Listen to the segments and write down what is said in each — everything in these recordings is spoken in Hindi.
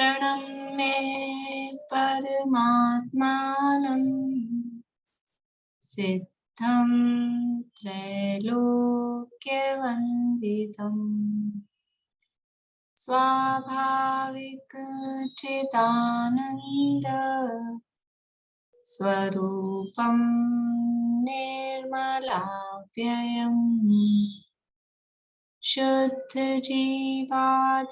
प्रणम्य परमात्मानं सिद्धं त्रैलोक्यवन्दितम् स्वाभाविक चिदानन्द स्वरूपं निर्मलाव्ययम् शुद्ध जीवादिद्रव्याणां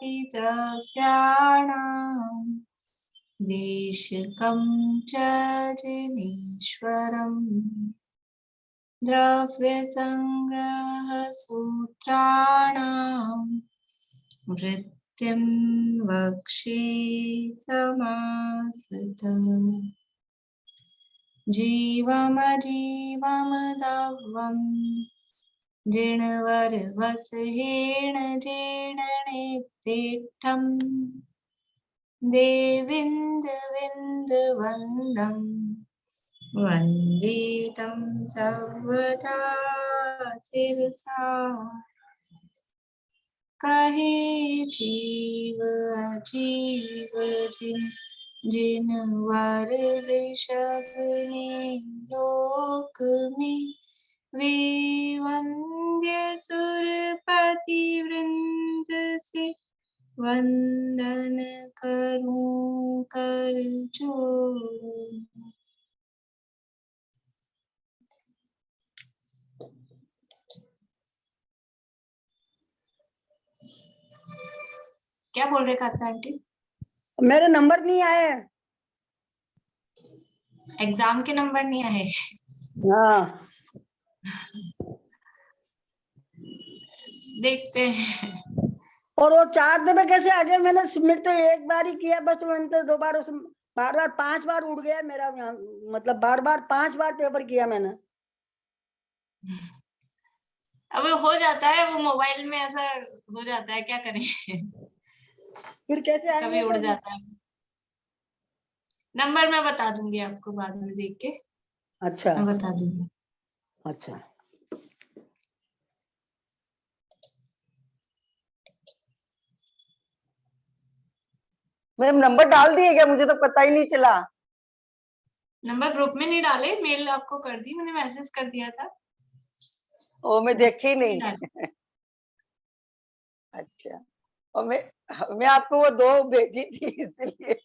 देशिकं च जिनीश्वरम् द्रव्यसंग्रह सूत्राणां वृत्तिं वक्षे समासतः जीवमजीवमदव्यम् जिणवरवसहेण जीर्णनेत्रेष्ठम् देविन्दविन्दवन्दम् वन्दे तं सर्वदा शिरसा कहे जीव अजीव जिनवर वृषभ ने लोक में वे वंद्य सुरपति वृंद से वंदन करूं कर जोड़। क्या बोल रहे खासा आंटी? मेरे नंबर नहीं आए। एग्जाम के नंबर नहीं आए? हाँ देखते हैं। और वो 4 दिन में कैसे आ गए? मैंने सबमिट तो एक बार ही किया बस, मैंने तो 2 बार उस बार 5 बार उड़ गया मेरा, मतलब बार 5 बार पेपर किया मैंने। अब हो जाता है, वो मोबाइल में ऐसा हो जाता है, क्या करें। फिर कैसे आएंगे? कभी उड़ जाता है। नंबर मैं बता दूंगी आपको बाद में देख के। अच्छा मैं बता दूंगी। अच्छा मैम नंबर डाल दिए क्या? मुझे तो पता ही नहीं चला। नंबर ग्रुप में नहीं डाले, मेल आपको कर दी मैंने, मैसेज कर दिया था। वो मैं देखी ही नहीं। अच्छा, और मैं आपको वो 2 भेजी थी इसलिए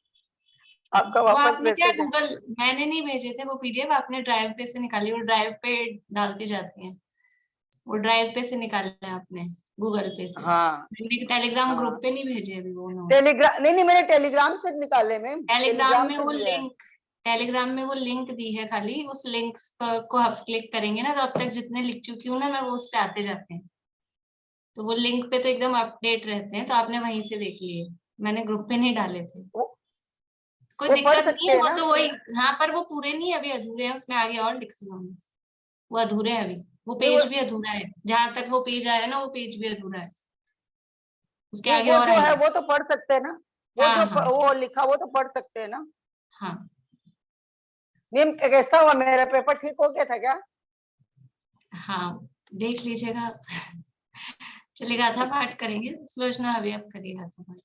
आपका वो वापस आपने क्या मैसेज। गूगल, मैंने नहीं भेजे थे वो पीडीएफ, आपने ड्राइव पे से निकाली, वो ड्राइव पे डाल के जाती है, वो ड्राइव पे से निकाला है आपने गूगल पे से। हाँ टेलीग्राम ग्रुप हाँ पे नहीं भेजे अभी वो नोट्स। टेलीग्राम नहीं मैंने टेलीग्राम से निकाले मैम, टेलीग्राम टेलीग्राम में से वो दिया है। लिंक, टेलीग्राम में वो लिंक दी है, खाली उस लिंक को आप क्लिक करेंगे ना, तो अब तक जितने लिख चुकी हूँ ना मैं, वो उस पे आते जाते हैं। तो वो लिंक पे तो एकदम अपडेट रहते हैं, तो आपने वहीं से देख लिए, मैंने ग्रुप पे नहीं डाले थे। कोई वो पढ़ दिक्कत नहीं सकते है, हैं वो ना? तो वही। हाँ, पर वो पूरे नहीं, अभी अधूरे हैं, उसमें आगे और लिखा हुआ है, वो अधूरे हैं अभी। वो नहीं पेज भी अधूरा है, जहां तक वो पेज आया ना, वो पेज भी अधूरा है, उसके नहीं आगे वो और जो है आएंगे। वो तो पढ़ सकते हैं ना? वो हाँ जो हाँ वो लिखा वो तो पढ़ सकते हैं ना? हाँ मैम कैसा हुआ मेरा पेपर? ठीक हो गया था क्या? हाँ, देख लीजिएगा। चलिए गाथा पाठ करेंगे, सुलोचना अभी आप करिए गाथा पाठ।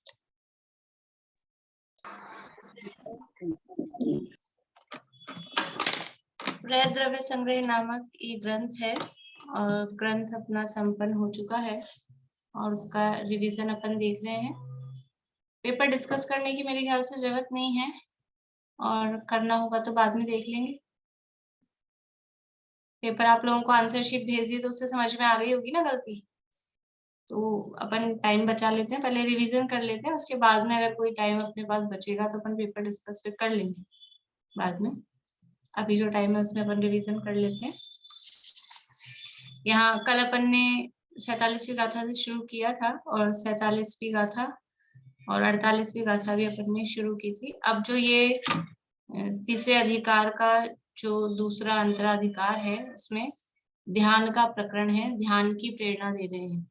प्रयत द्रव्य संग्रह नामक ये ग्रंथ है, और ग्रंथ अपना संपन्न हो चुका है, और उसका रिवीजन अपन देख रहे हैं। पेपर डिस्कस करने की मेरे ख्याल से जरूरत नहीं है, और करना होगा तो बाद में देख लेंगे। पेपर आप लोगों को आंसर शीट भेज दी तो उससे समझ में आ गई होगी ना गलती, तो अपन टाइम बचा लेते हैं, पहले रिवीजन कर लेते हैं, उसके बाद में अगर कोई टाइम अपने पास बचेगा तो अपन पेपर डिस्कस फिर कर लेंगे बाद में। अभी जो टाइम है उसमें अपन रिवीजन कर लेते हैं। यहाँ कल अपन ने 47वीं गाथा से शुरू किया था, और 47वीं गाथा और 48वीं गाथा भी अपन ने शुरू की थी। अब जो ये तीसरे अधिकार का जो दूसरा अंतराधिकार है, उसमें ध्यान का प्रकरण है, ध्यान की प्रेरणा दे रहे हैं।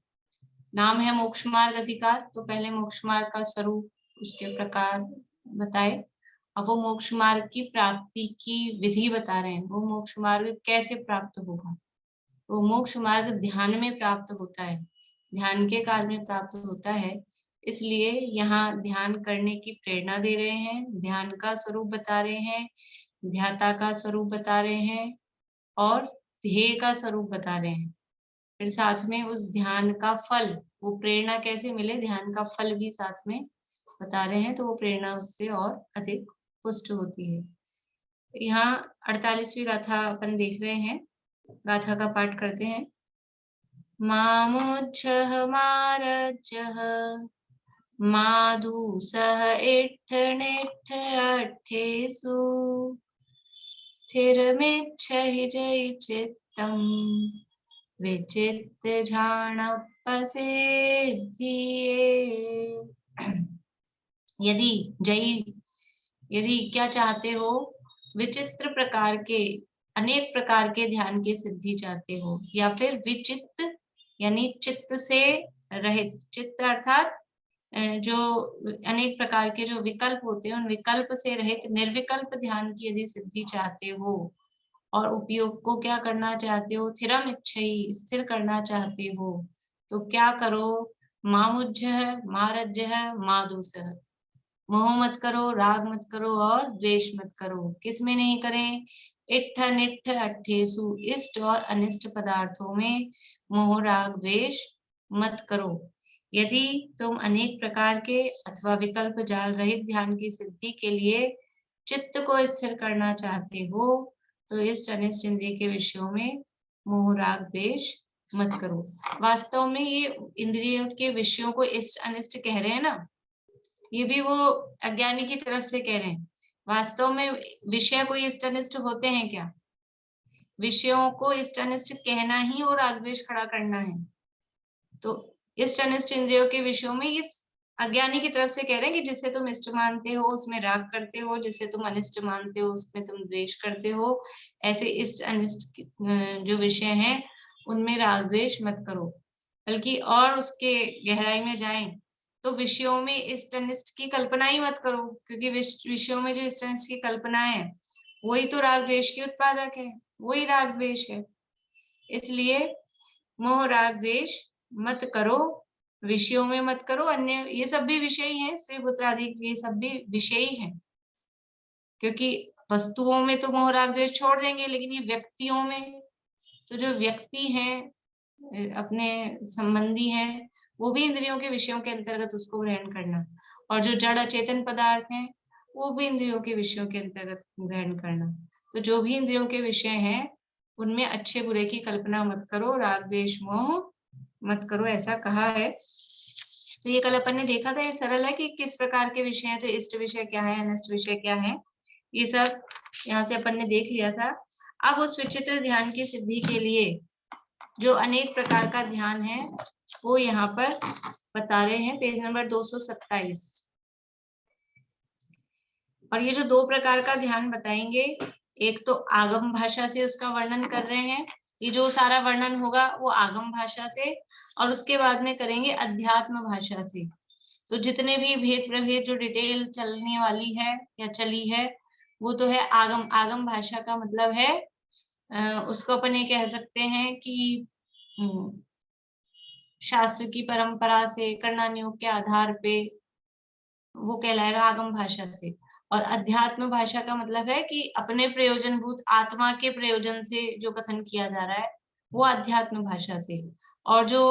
नाम है मोक्ष मार्ग अधिकार, तो पहले मोक्ष मार्ग का स्वरूप, उसके प्रकार बताए। अब वो मोक्ष मार्ग की प्राप्ति की विधि बता रहे हैं, वो मोक्ष मार्ग कैसे प्राप्त होगा। वो मोक्ष मार्ग ध्यान में प्राप्त होता है, ध्यान के काल में प्राप्त होता है। इसलिए यहाँ ध्यान करने की प्रेरणा दे रहे हैं, ध्यान का स्वरूप बता रहे हैं, ध्याता का स्वरूप बता रहे हैं और ध्येय का स्वरूप बता रहे हैं। फिर साथ में उस ध्यान का फल, वो प्रेरणा कैसे मिले, ध्यान का फल भी साथ में बता रहे हैं, तो वो प्रेरणा उससे और अधिक पुष्ट होती है। यहाँ 48वीं गाथा अपन देख रहे हैं, गाथा का पाठ करते हैं। मामुच्छः मारजः माधुसः इट्ठनिट्ठ अट्ठेषु स्थिरमिच्छहि जयि चित्तम् विचित्त झाणपसेद्धिये। यदि क्या चाहते हो, विचित्र प्रकार के, अनेक प्रकार के ध्यान की सिद्धि चाहते हो, या फिर विचित्त यानी चित्त से रहित, चित्त अर्थात जो अनेक प्रकार के जो विकल्प होते हैं, उन विकल्प से रहित निर्विकल्प ध्यान की यदि सिद्धि चाहते हो और उपयोग को क्या करना चाहते हो, स्थिरम इच्छई, स्थिर करना चाहते हो, तो क्या करो, मामुज्जः मारज्जः मादुसः, मोह मत करो, राग मत करो और द्वेष मत करो। किस में नहीं करें, इट्ठ निट्ठ अट्ठेसु, इष्ट और अनिष्ट पदार्थों में मोह राग द्वेष मत करो। यदि तुम अनेक प्रकार के अथवा विकल्प जाल रहित ध्यान की सिद्धि के लिए चित्त को स्थिर करना चाहते हो, तो इष्ट अनिष्ट इंद्रिय के विषयों में मोह राग द्वेष मत करो। वास्तव में ये इंद्रियों के विषयों को इष्ट अनिष्ट कह रहे हैं ना, ये भी वो अज्ञानी की तरफ से कह रहे हैं। वास्तव में विषय कोई इष्ट अनिष्ट होते हैं क्या? विषयों को इष्ट अनिष्ट कहना ही और राग द्वेष खड़ा करना है। तो इष्ट अनिष्ट इंद्रियों के विषयों में इस अज्ञानी की तरफ से कह रहे हैं कि जिसे तुम इष्ट मानते हो उसमें राग करते हो, जिसे तुम अनिष्ट मानते हो उसमें तुम द्वेष करते हो। ऐसे इष्ट अनिष्ट जो विषय हैं उनमें राग द्वेष मत करो, बल्कि और उसके गहराई में जाएं तो विषयों में इष्ट अनिष्ट की कल्पना ही मत करो, क्योंकि विषयों में जो इष्ट अनिष्ट की कल्पना है वही तो राग द्वेष की उत्पादक है, वही राग द्वेष है। इसलिए मोह राग द्वेष मत करो, विषयों में मत करो। अन्य ये सब भी विषय ही है, स्त्री पुत्र आदि ये सब भी विषय ही है, क्योंकि वस्तुओं में तो मोह राग द्वेष छोड़ देंगे, लेकिन ये व्यक्तियों में, तो जो व्यक्ति हैं अपने संबंधी हैं, वो भी इंद्रियों के विषयों के अंतर्गत उसको ग्रहण करना, और जो जड़ अचेतन पदार्थ हैं वो भी इंद्रियों के विषयों के अंतर्गत ग्रहण करना। तो जो भी इंद्रियों के विषय हैं उनमें अच्छे बुरे की कल्पना मत करो, राग द्वेष मोह मत करो, ऐसा कहा है। तो ये कल अपन ने देखा था, ये सरल है कि किस प्रकार के विषय हैं, तो इष्ट विषय क्या है, अनिष्ट विषय क्या है, ये सब यहाँ से अपन ने देख लिया था। अब उस विचित्र ध्यान की सिद्धि के लिए जो अनेक प्रकार का ध्यान है वो यहाँ पर बता रहे हैं, पेज नंबर 227। और ये जो दो प्रकार का ध्यान बताएंगे, एक तो आगम भाषा से उसका वर्णन कर रहे हैं, ये जो सारा वर्णन होगा वो आगम भाषा से, और उसके बाद में करेंगे अध्यात्म भाषा से। तो जितने भी भेद प्रभेद जो डिटेल चलने वाली है या चली है वो तो है आगम। आगम भाषा का मतलब है उसको अपन ये कह सकते हैं कि शास्त्र की परंपरा से, करना नियोग के आधार पे, वो कहलाएगा आगम भाषा से। और अध्यात्म भाषा का मतलब है कि अपने प्रयोजनभूत आत्मा के प्रयोजन से जो कथन किया जा रहा है वो अध्यात्म भाषा से। और जो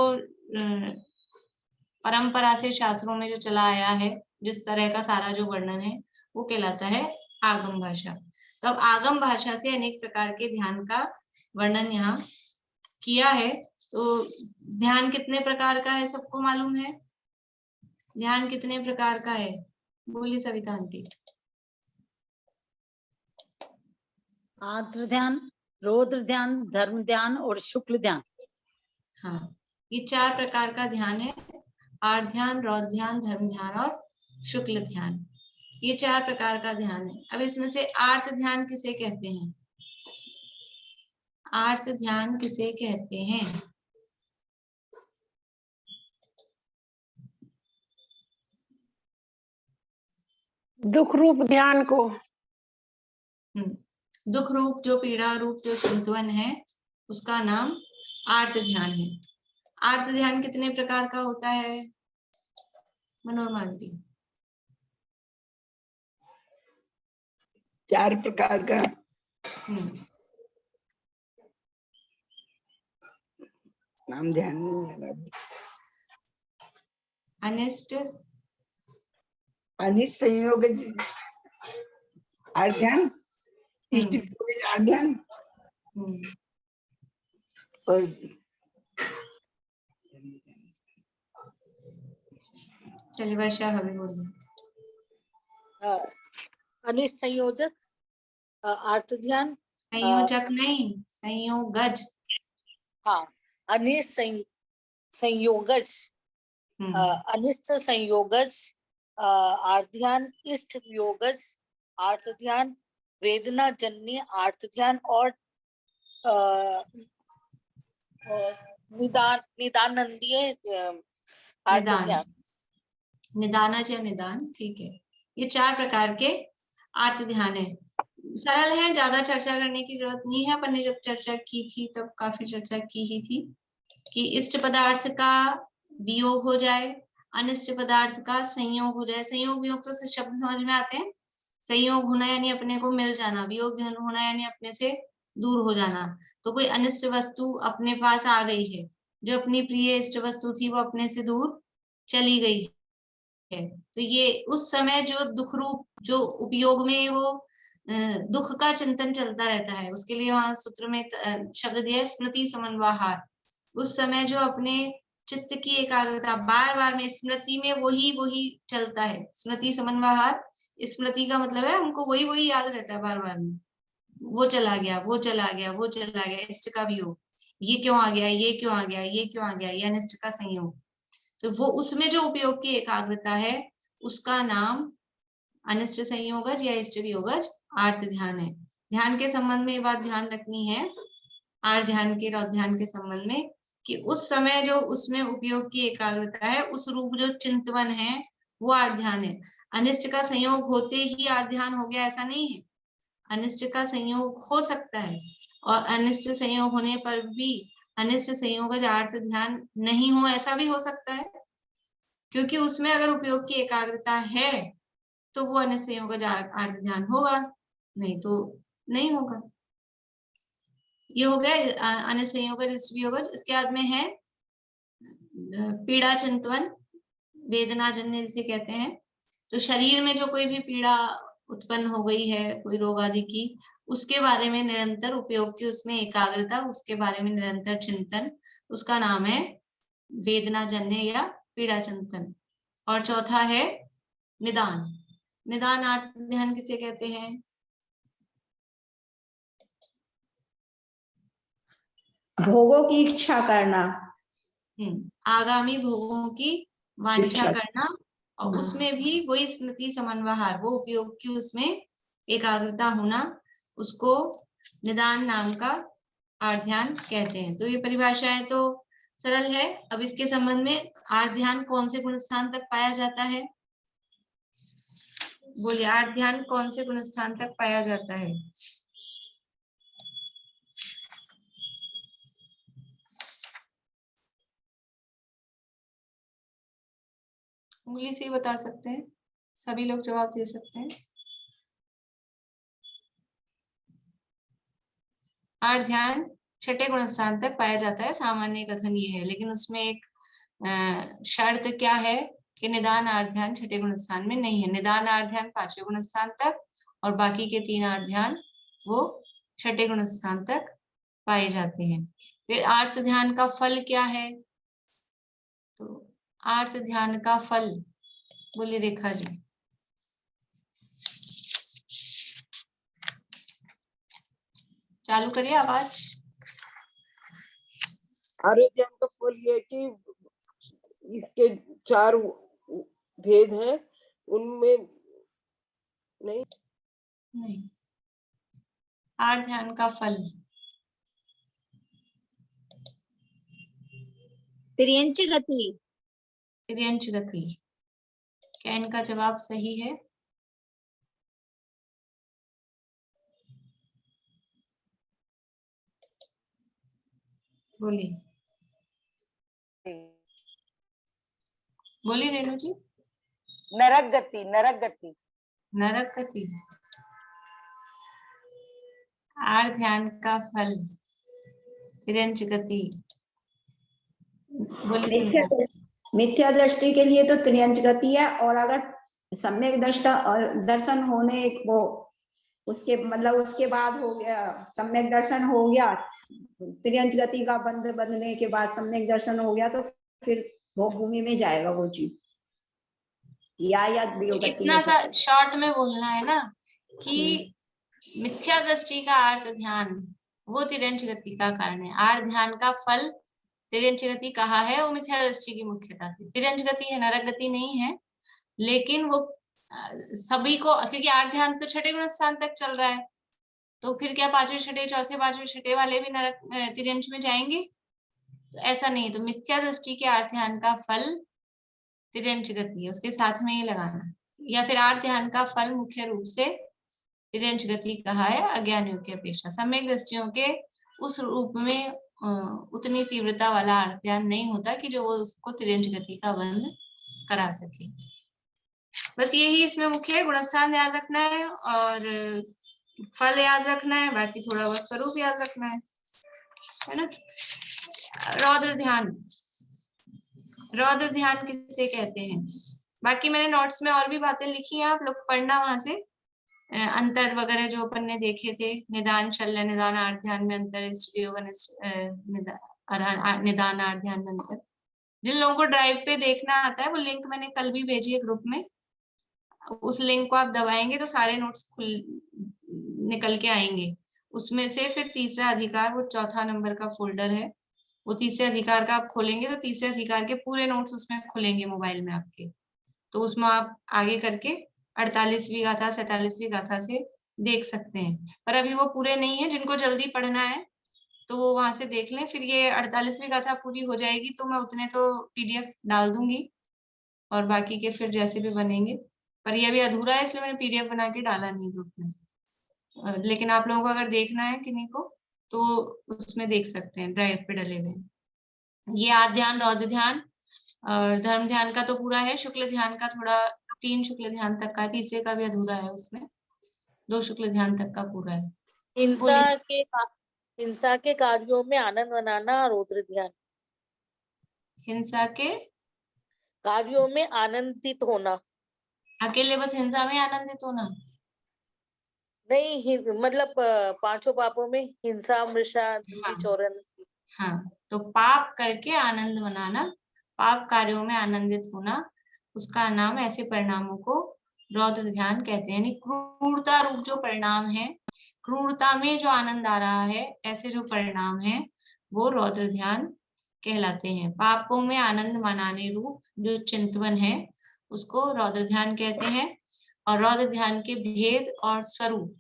परंपरा से शास्त्रों में जो चला आया है, जिस तरह का सारा जो वर्णन है वो कहलाता है आगम भाषा। तो अब आगम भाषा से अनेक प्रकार के ध्यान का वर्णन यहाँ किया है। तो ध्यान कितने प्रकार का है सबको मालूम है? ध्यान कितने प्रकार का है, बोलिए सविता आंटी। आर्द्र ध्यान, रौद्र ध्यान, धर्म ध्यान और शुक्ल ध्यान। हाँ, ये 4 प्रकार का ध्यान है, आर्द्र ध्यान, रौद्र ध्यान, धर्म ध्यान और शुक्ल ध्यान। ये 4 प्रकार का ध्यान है। अब इसमें से आर्त ध्यान किसे कहते हैं? आर्त ध्यान किसे कहते हैं? दुख रूप ध्यान को। दुख रूप, जो पीड़ा रूप जो चिंतवन है उसका नाम आर्त ध्यान है। आर्त ध्यान कितने प्रकार का होता है मनोरमा आंटी। 4 प्रकार का नाम ध्यान नहीं आ रहा। अनिष्ट, अनिष्ट संयोग आर्ध्यान, इष्ट वियोग आर्ध्यान और चलिए वर्षा हमें बोलिए। अनिष्ट संयोजक अर्थ ध्यान, संयोजक नहीं, संयोगज। हाँ, अनिष्ट संयोगज, अनिष्ट संयोगज अर्थ ध्यान, इष्ट वियोगज अर्थ ध्यान, वेदना जन्य अर्थ ध्यान और निदानंदीय अर्थ निदान, ध्यान। निदानज या निदान, ठीक है। ये 4 प्रकार के अर्थ ध्यान है। सरल है, ज्यादा चर्चा करने की जरूरत नहीं है। अपन ने जब चर्चा की थी तब काफी चर्चा की ही थी कि इष्ट पदार्थ का वियोग हो जाए, अनिष्ट पदार्थ का संयोग हो जाए। संयोग वियोग तो शब्द समझ में आते हैं। संयोग होना यानी अपने को मिल जाना, वियोग होना यानी अपने से दूर हो जाना। तो कोई अनिष्ट वस्तु अपने पास आ गई है, जो अपनी प्रिय इष्ट वस्तु थी वो अपने से दूर चली गई है, तो ये उस समय जो दुख रूप, जो उपयोग में वो दुख का चिंतन चलता रहता है, उसके लिए वहां सूत्र में शब्द दिया है स्मृति समन्वहार। उस समय जो अपने चित्त की एकाग्रता बार बार में स्मृति में वही वही चलता है। स्मृति समन्वहार, स्मृति का मतलब है हमको वही वही याद रहता है बार बार में, वो चला गया, वो चला गया, वो चला गया, इष्ट का वियोग, ये क्यों आ गया, ये क्यों आ गया, ये क्यों आ गया, ये अनिष्ट का संयोग। तो वो उसमें जो उपयोग की एकाग्रता है उसका नाम अनिष्ट संयोगज या इष्ट वियोगज आर्त ध्यान है। ध्यान के संबंध में ये बात ध्यान रखनी है, आर्त ध्यान के रौद्र ध्यान के संबंध में, कि उस समय जो उसमें उपयोग की एकाग्रता है, उस रूप जो चिंतवन है, वो आर्त ध्यान है। अनिष्ट का संयोग होते ही आर्त ध्यान हो गया ऐसा नहीं है। अनिष्ट का संयोग हो सकता है और अनिष्ट संयोग होने पर भी अनिष्ट संयोगज आर्त ध्यान नहीं हो, ऐसा भी हो सकता है। क्योंकि उसमें अगर उपयोग की एकाग्रता है तो वो अनिष्ट संयोगज आर्त ध्यान होगा, नहीं तो नहीं होगा। ये हो गया अनिष्ट संयोगज इष्ट वियोगज। इसके बाद में है पीड़ा चिंतवन, वेदना जन्य जिसे कहते हैं। तो शरीर में जो कोई भी पीड़ा उत्पन्न हो गई है, कोई रोग आदि की, उसके बारे में निरंतर उपयोग की उसमें एकाग्रता, उसके बारे में निरंतर चिंतन, उसका नाम है वेदना जन्य या पीड़ा चिंतन। और चौथा है निदान। निदान अर्थ ध्यान किसे कहते हैं? भोगों की इच्छा करना, आगामी भोगों की वांछा करना, और उसमें भी वही स्मृति समन्वहार, वो उपयोग की उसमें एकाग्रता होना, उसको निदान नाम का आर्त ध्यान कहते हैं। तो ये परिभाषाएं तो सरल है। अब इसके संबंध में आर्त ध्यान कौन से गुण स्थान तक पाया जाता है? बोलिए, आर्त ध्यान कौन से गुण स्थान तक पाया जाता है? उंगली से बता सकते हैं, सभी लोग जवाब दे सकते हैं। आर्त ध्यान छठे गुण स्थान तक पाया जाता है, सामान्य कथन ये है। लेकिन उसमें एक शर्त क्या है कि निदान आर्त ध्यान छठे गुण स्थान में नहीं है। निदान आर्त ध्यान पांचवें गुण स्थान तक और बाकी के 3 आर्त ध्यान वो छठे गुण स्थान तक पाए जाते हैं। फिर आर्त ध्यान का फल क्या है? तो आर्त ध्यान का फल, बोलिए रेखा जी। चालू करिए आवाज। आर्त ध्यान का फल ये है कि इसके 4 भेद हैं, उनमें नहीं आर्त ध्यान का फल तिर्यंच गति। तिर्यंच गति। क्या इनका जवाब सही है? बोलिए, बोलिए रेणु जी। नरक गति, नरक गति। नरक गति। आर ध्यान का फल तिर्यंच गति। बोलिए चिंता। मिथ्या दृष्टि के लिए तो त्रियंच गति है, और अगर सम्यक दर्शन होने वो उसके मतलब उसके बाद हो गया, सम्यक दर्शन हो गया, त्रियंच गति का बंध बनने के बाद सम्यक दर्शन हो गया, तो फिर भोग भूमि में जाएगा वो जीव, या गति इतना सा शॉर्ट में बोलना है ना कि मिथ्या दृष्टि का आर्त ध्यान वो तिर्यंच गति का कारण है। आर्त ध्यान का फल तिर्यंच गति कहा है वो मिथ्या दृष्टि की मुख्यता से। तिर्यंच गति है, नरक गति नहीं है, लेकिन वो सभी को, क्योंकि आर्त ध्यान तो छठे गुण स्थान तक चल रहा है, तो फिर क्या पांचवें छठे चौथे पांचवें छठे वाले भी नरक तिर्यंच में जाएंगे? तो ऐसा नहीं है। तो मिथ्या दृष्टि के आर्त ध्यान का फल तिर्यंच गति है, उसके साथ में ये लगाना। या फिर आर्त ध्यान का फल मुख्य रूप से तिर्यंच गति कहा है अज्ञानियों की अपेक्षा। सम्यक दृष्टियों के उस रूप में उतनी तीव्रता वाला आर्त ध्यान नहीं होता कि जो वो उसको तिर्यंच गति का बंध करा सके। बस यही इसमें मुख्य है। गुणस्थान याद रखना है और फल याद रखना है, बाकी थोड़ा बहुत स्वरूप याद रखना है ना। रौद्र ध्यान, रौद्र ध्यान किसे कहते हैं? बाकी मैंने नोट्स में और भी बातें लिखी हैं, आप लोग पढ़ना वहां से। अंतर वगैरह जो अपन ने देखे थे, निदान शल्य निदान आर्त ध्यान में अंतर, निदान आर्त ध्यान में अंतर। जिन लोगों को ड्राइव पे देखना आता है, वो लिंक मैंने कल भी भेजी है ग्रुप में, उस लिंक को आप दबाएंगे तो सारे नोट्स निकल के आएंगे। उसमें से फिर तीसरा अधिकार, वो चौथा नंबर का फोल्डर है, वो तीसरे अधिकार का आप खोलेंगे तो तीसरे अधिकार के पूरे नोट्स उसमें खुलेंगे मोबाइल में आपके। तो उसमें आप आगे करके 48वीं गाथा 47वीं गाथा से देख सकते हैं। पर अभी वो पूरे नहीं है, जिनको जल्दी पढ़ना है तो वो वहां से देख लें। फिर ये 48वीं गाथा पूरी हो जाएगी तो मैं उतने तो PDF डाल दूंगी, और बाकी के फिर जैसे भी बनेंगे। पर ये अभी अधूरा है, इसलिए मैंने PDF बना के डाला नहीं ग्रुप में। लेकिन आप लोगों को अगर देखना है किन्हीं को तो उसमें देख सकते हैं, ड्राइव पे डले गए। ये आर्त ध्यान, रौद्र ध्यान और धर्म ध्यान का तो पूरा है। शुक्ल ध्यान का थोड़ा 3 शुक्ल ध्यान तक का, तीसरे का भी अधूरा है, उसमें 2 शुक्ल ध्यान तक का पूरा है। हिंसा के कार्यों में आनंद मनाना, रौद्र ध्यान। हिंसा के कार्यों में आनंदित होना, अकेले बस हिंसा में आनंदित होना नहीं, मतलब 5 पापों में हिंसा, मृषा, चौरन। हाँ, तो पाप करके आनंद मनाना, पाप कार्यों में आनंदित होना, उसका नाम, ऐसे परिणामों को रौद्र ध्यान कहते हैं। यानी क्रूरता रूप जो परिणाम है, क्रूरता में जो आनंद आ रहा है, ऐसे जो परिणाम है वो रौद्र ध्यान कहलाते हैं। पापों में आनंद मनाने रूप जो चिंतवन है उसको रौद्र ध्यान कहते हैं। और रौद्र ध्यान के भेद और स्वरूप,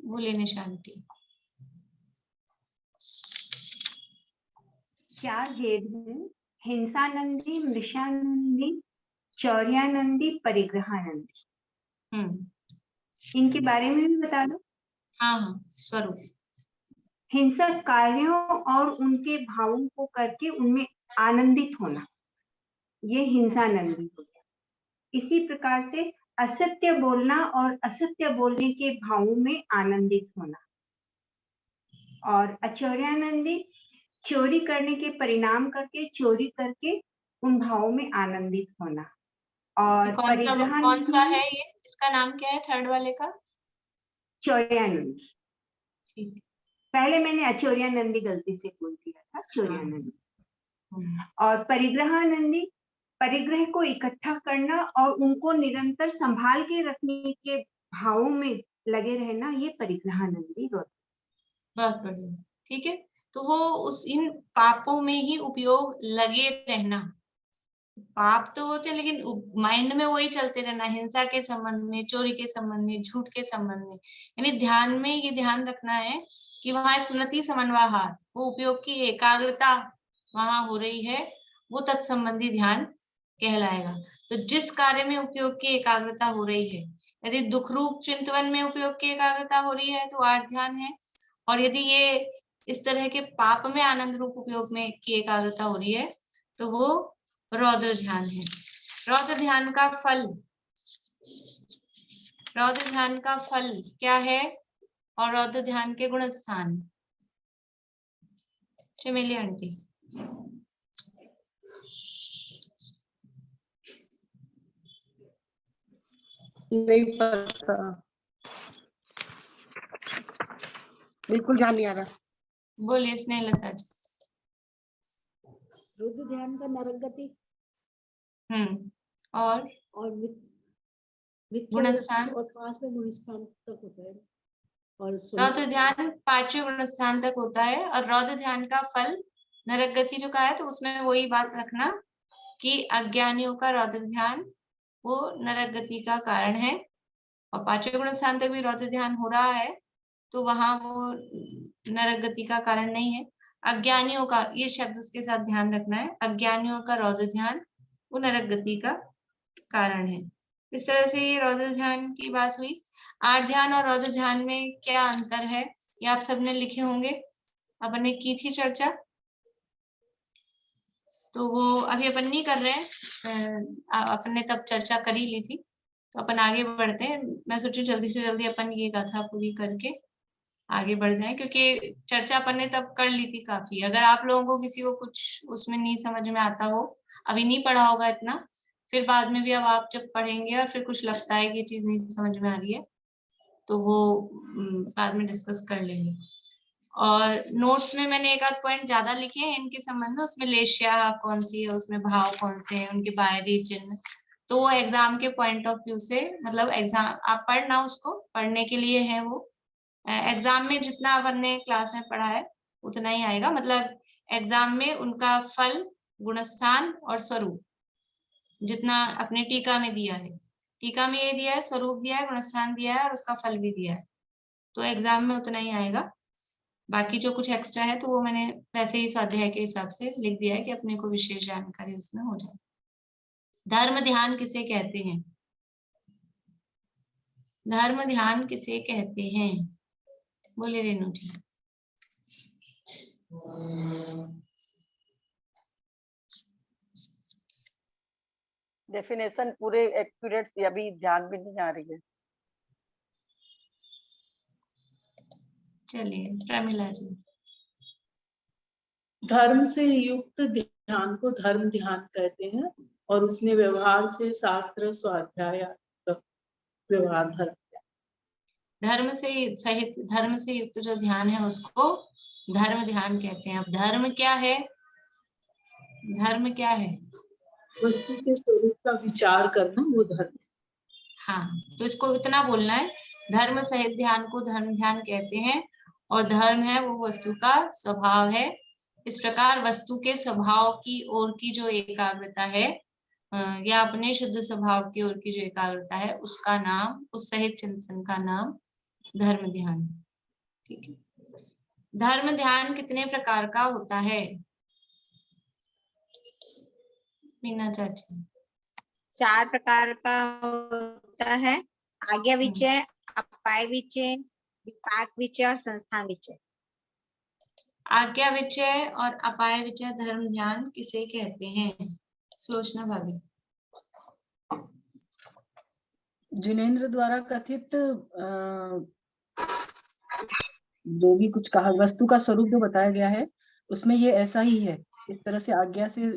बोले निशांति। 4 भेद हैं: हिंसानंदी, मृषानंदी, चौर्यानंदी, परिग्रहानंदी। इनके बारे में भी बता दो। हाँ, स्वरूप। हिंसक कार्यों और उनके भावों को करके उनमें आनंदित होना, ये हिंसानंदी हो गया। इसी प्रकार से असत्य बोलना और असत्य बोलने के भावों में आनंदित होना। और अचौर्यानंदी, चोरी करने के परिणाम करके, चोरी करके उन भावों में आनंदित होना। और कौन सा है ये? इसका नाम क्या है थर्ड वाले का? चौर्यानंदी। ठीक, पहले मैंने अचौर्यानंदी गलती से बोल दिया था, चौर्यानंदी। और परिग्रहानंदी, परिग्रह को इकट्ठा करना और उनको निरंतर संभाल के रखने के भावों में लगे रहना, ये परिग्रहानंदी होता है। बहुत बढ़िया, ठीक है। तो वो इन पापों में ही उपयोग लगे रहना। पाप तो होते हैं लेकिन माइंड में वही चलते रहना, हिंसा के संबंध में, चोरी के संबंध में, झूठ के संबंध में। यानी ध्यान में ये ध्यान रखना है कि वहां स्मृति समन्वय, वो उपयोग की एकाग्रता वहां हो रही है, वो तत्संबंधी ध्यान कहलाएगा। तो जिस कार्य में उपयोग की एकाग्रता हो रही है, यदि दुख रूप चिंतवन में उपयोग की एकाग्रता हो रही है तो आर्त ध्यान है। और यदि ये इस तरह के पाप में आनंद रूप उपयोग में की एकाग्रता हो रही है तो वो रौद्र ध्यान है। रौद्र ध्यान का फल, रौद्र ध्यान का फल क्या है और रौद्र ध्यान के गुण स्थान। चमेली आंटी। नहीं पता, बिल्कुल ध्यान नहीं आ रहा। बोलिए स्नेहलता जी। रुद्र ध्यान का नरक गति और गुण स्थान और 5वें गुण स्थान तक होता है। और रौद्र ध्यान 5वें गुण स्थान तक होता है और रौद्र ध्यान का फल नरक गति जो कहा है, तो उसमें वही बात रखना कि अज्ञानियों का रौद्र ध्यान वो नरक गति का कारण है और 5वें गुण स्थान तक भी रौद्र ध्यान हो रहा है तो वहां वो नरक गति का कारण नहीं है। अज्ञानियों का, ये शब्द उसके साथ ध्यान रखना है, अज्ञानियों का रौद्र ध्यान वो नरक गति का कारण है। इस तरह से ये रौद्र ध्यान की बात हुई। आर्त ध्यान और रौद्र ध्यान में क्या अंतर है ये आप सबने लिखे होंगे, अपन ने की थी चर्चा, तो वो अभी अपन नहीं कर रहे हैं, अपन ने तब चर्चा कर ही ली थी, तो अपन आगे बढ़ते हैं। मैं सोचू जल्दी से जल्दी अपन ये गाथा पूरी करके आगे बढ़ जाएं, क्योंकि चर्चा अपन ने तब कर ली थी काफी। अगर आप लोगों को किसी को कुछ उसमें नहीं समझ में आता हो, अभी नहीं पढ़ा होगा इतना, फिर बाद में भी अब आप जब पढ़ेंगे और फिर कुछ लगता है कि ये चीज नहीं समझ में आ रही है, तो वो बाद में डिस्कस कर लेंगे। और नोट्स में मैंने एक आध पॉइंट ज्यादा लिखे हैं इनके संबंध में, उसमें लेशिया कौन सी है, उसमें भाव कौन से हैं, उनके बाहरी चिन्ह, तो वो एग्जाम के पॉइंट ऑफ व्यू से, मतलब एग्जाम आप पढ़ना, उसको पढ़ने के लिए है वो। एग्जाम में जितना अपन ने क्लास में पढ़ा है उतना ही आएगा, मतलब एग्जाम में उनका फल, गुणस्थान और स्वरूप जितना अपने टीका में दिया है, टीका में ये दिया है, स्वरूप दिया है, गुणस्थान दिया है और उसका फल भी दिया है, तो एग्जाम में उतना ही आएगा। बाकी जो कुछ एक्स्ट्रा है तो वो मैंने वैसे ही स्वाध्याय के हिसाब से लिख दिया है कि अपने को विशेष जानकारी उसमें हो जाए। धर्म ध्यान किसे कहते हैं? धर्म ध्यान किसे कहते हैं? बोले रेणु जी। डेफिनेशन पूरे एक्यूरेट अभी ध्यान भी नहीं आ रही है। चलिए प्रमिला जी। धर्म से युक्त ध्यान को धर्म ध्यान कहते हैं और उसमें व्यवहार से शास्त्र स्वाध्याय व्यवहार धर्म से सहित, धर्म से युक्त जो ध्यान है उसको धर्म ध्यान कहते हैं। अब धर्म क्या है? धर्म क्या है? वस्तु के स्वरूप का विचार करना, वो धर्म। हाँ, तो इसको इतना बोलना है, धर्म सहित ध्यान को धर्म ध्यान कहते हैं और धर्म है वो वस्तु का स्वभाव है। इस प्रकार वस्तु के स्वभाव की ओर की जो एकाग्रता है या अपने शुद्ध स्वभाव की ओर की जो एकाग्रता है, उसका नाम, उस सहित चिंतन का नाम धर्म ध्यान। ठीक है। धर्म ध्यान कितने प्रकार का होता है? मीना चाची। 4 प्रकार का होता है। आज्ञा विचय, अपाय विचय, विपाक विचय और संस्थान विचय। आज्ञा विचय और अपाय विचय धर्म ध्यान किसे कहते हैं? सुलोचना भाभी। जिनेंद्र द्वारा कथित जो भी कुछ कहा, वस्तु का स्वरूप जो बताया गया है उसमें ये ऐसा ही है। इस तरह से आज्ञा से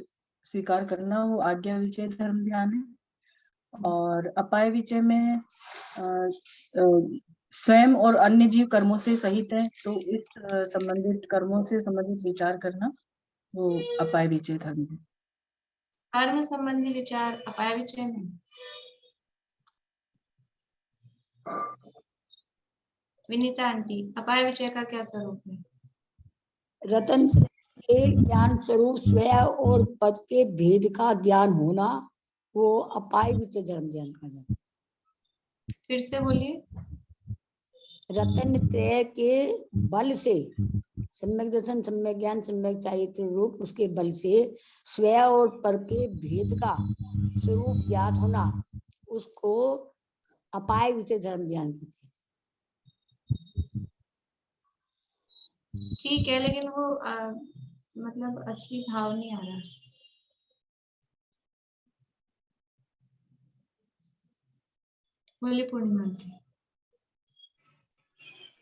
स्वीकार करना, वो आज्ञा विचय धर्म ध्यान है। और अपाय विचय में स्वयं और अन्य जीव कर्मों से सहित है, तो इस संबंधित कर्मों से संबंधित विचार करना वो अपाय विचय धर्म है। कर्म संबंधी विचार अपाय विचय में। विनीता आंटी, अपाय विचय का क्या स्वरूप है? रतन के ज्ञान स्वरूप स्वयं और पद के भेद का ज्ञान होना, वो अपाय विचय धर्म ध्यान का जाता है। फिर से बोलिए। रतन त्रय के बल से सम्यक दर्शन, सम्यक ज्ञान, सम्यक चारित्र रूप, उसके बल से स्वयं और पर के भेद का स्वरूप ज्ञात होना, उसको अपाय विचय धर्म ध्यान कहते हैं। ठीक है, लेकिन वो मतलब असली भाव नहीं आ रहा। बोलिए पूर्णिमा जी।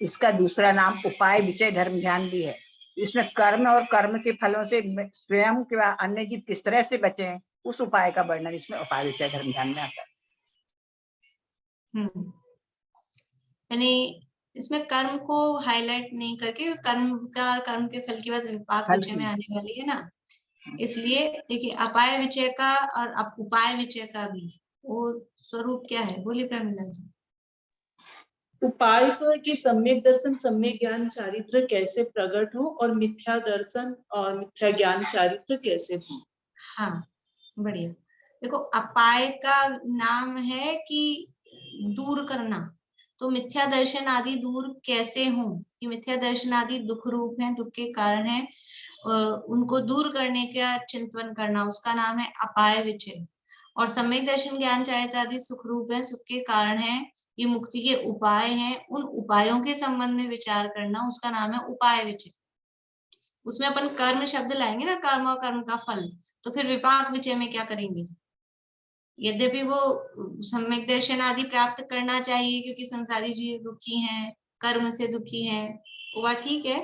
इसका दूसरा नाम उपाय विचय धर्म ध्यान भी है। इसमें कर्म और कर्म के फलों से स्वयं के अन्य जीव किस तरह से बचे, उस उपाय का वर्णन इसमें उपाय विचय धर्म ध्यान में आता है। यानी इसमें कर्म को हाईलाइट नहीं करके कर्म का और कर्म के फल की बात विपाक विचय में आने वाली है ना, इसलिए देखिए अपाय विचय का और उपाय विचय का भी वो स्वरूप क्या है, बोलिए प्रमिला जी। उपाय तो है कि सम्यक दर्शन सम्यक ज्ञान चारित्र कैसे प्रकट हो और मिथ्या दर्शन और मिथ्या ज्ञान चारित्र कैसे हो। हाँ बढ़िया। देखो अपाय का नाम है कि दूर करना, तो मिथ्या दर्शन आदि दूर कैसे हो, कि मिथ्या दर्शन आदि दुख रूप है, दुख के कारण है, उनको दूर करने का चिंतन करना, उसका नाम है अपाय विचय। और सम्यक दर्शन ज्ञान चारित्र आदि सुख रूप है, सुख के कारण है, ये मुक्ति के उपाय हैं, उन उपायों के संबंध में विचार करना, उसका नाम है उपाय विचय। उसमें अपन कर्म शब्द लाएंगे ना, कर्म और कर्म का फल, तो फिर विपाक विचय में क्या करेंगे। यद्यपि वो सम्यक दर्शन आदि प्राप्त करना चाहिए क्योंकि संसारी जीव दुखी हैं, कर्म से दुखी हैं, वो बात ठीक है,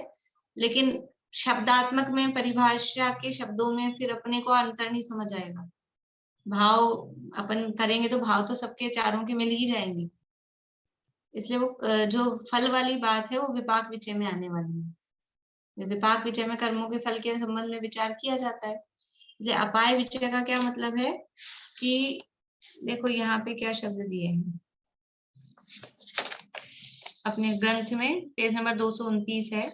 लेकिन शब्दात्मक में परिभाषा के शब्दों में फिर अपने को अंतर नहीं समझ आएगा। भाव अपन करेंगे तो भाव तो सबके चारों के मिल ही जाएंगे, इसलिए वो जो फल वाली बात है वो विपाक विचय में आने वाली है। विपाक विचय में कर्मों के फल के संबंध में विचार किया जाता है। इसलिए अपाय विचय का क्या मतलब है कि देखो यहाँ पे क्या शब्द दिए हैं अपने ग्रंथ में, पेज नंबर 229 है।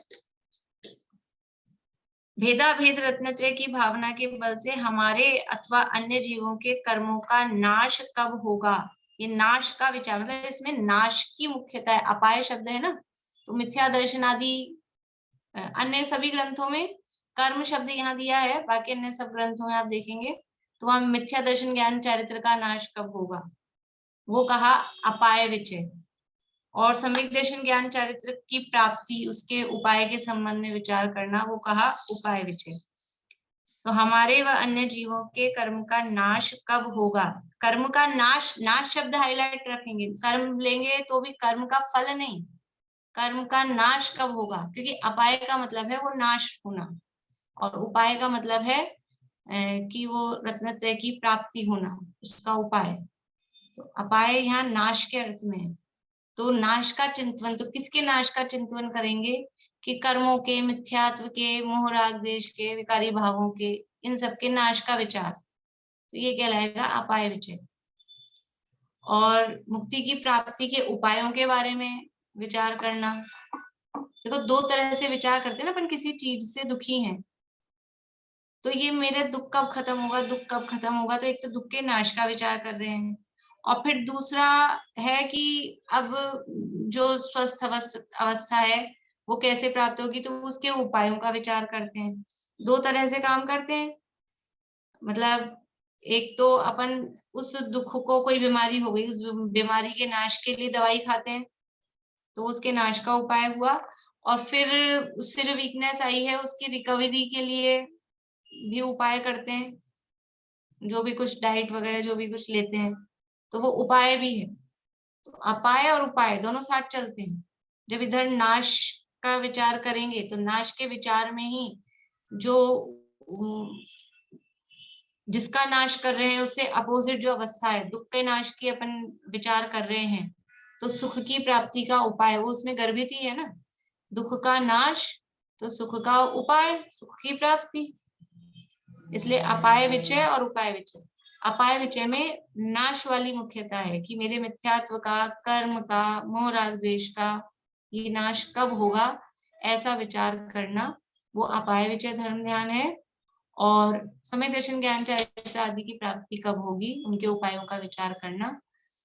भेदा भेद रत्नत्रय की भावना के बल से हमारे अथवा अन्य जीवों के कर्मों का नाश कब होगा, ये नाश का विचार, मतलब इसमें नाश की मुख्यता है। अपाय शब्द है ना, तो मिथ्या दर्शन आदि अन्य सभी ग्रंथों में कर्म शब्द यहाँ दिया है, बाकी अन्य सब ग्रंथों में आप देखेंगे तो वहां मिथ्या दर्शन ज्ञान चारित्र का नाश कब होगा, वो कहा अपाय विचय। और सम्यक दर्शन ज्ञान चारित्र की प्राप्ति, उसके उपाय के संबंध में विचार करना, वो कहा उपाय विचय। तो हमारे व अन्य जीवों के कर्म का नाश कब होगा, कर्म का नाश, नाश शब्द हाईलाइट रखेंगे, कर्म लेंगे तो भी कर्म का फल नहीं, कर्म का नाश कब होगा, क्योंकि अपाय का मतलब है वो नाश होना और उपाय का मतलब है कि वो रत्नत्रय की प्राप्ति होना, उसका उपाय। तो अपाय यहाँ नाश के अर्थ में है। तो नाश का चिंतन, तो किसके नाश का चिंतन करेंगे कि कर्मों के, मिथ्यात्व के, मोह राग द्वेष के, विकारी भावों के, इन सब के नाश का विचार, तो ये कहलाएगा अपाय विचय। और मुक्ति की प्राप्ति के उपायों के बारे में विचार करना, देखो दो तरह से विचार करते हैं ना अपन, किसी चीज से दुखी हैं तो ये मेरे दुख कब खत्म होगा, दुख कब खत्म होगा, तो एक तो दुख के नाश का विचार कर रहे हैं, और फिर दूसरा है कि अब जो स्वस्थ अवस्था है वो कैसे प्राप्त होगी, तो उसके उपायों का विचार करते हैं। दो तरह से काम करते हैं, मतलब एक तो अपन उस दुख को, कोई बीमारी हो गई, उस बीमारी के नाश के लिए दवाई खाते हैं, तो उसके नाश का उपाय हुआ, और फिर उससे जो वीकनेस आई है उसकी रिकवरी के लिए भी उपाय करते हैं, जो भी कुछ डाइट वगैरह जो भी कुछ लेते हैं, तो वो उपाय भी है। तो अपाय और उपाय दोनों साथ चलते हैं। जब इधर नाश का विचार करेंगे तो नाश के विचार में ही जो जिसका नाश कर रहे हैं उससे अपोजिट जो अवस्था है, दुख के नाश की अपन विचार कर रहे हैं, तो सुख की प्राप्ति का उपाय, वो उसमें गर्भित ही है ना, दुख का नाश तो सुख का उपाय, सुख की प्राप्ति। इसलिए अपाय विचय और उपाय विचय। अपाय विचय में नाश वाली मुख्यता है कि मेरे मिथ्यात्व का, कर्म का, मोह राग द्वेष का ये नाश कब होगा, ऐसा विचार करना, वो अपाय विचय धर्म ध्यान है। और सम्यक दर्शन ज्ञान चारित्र आदि की प्राप्ति कब होगी, उनके उपायों का विचार करना,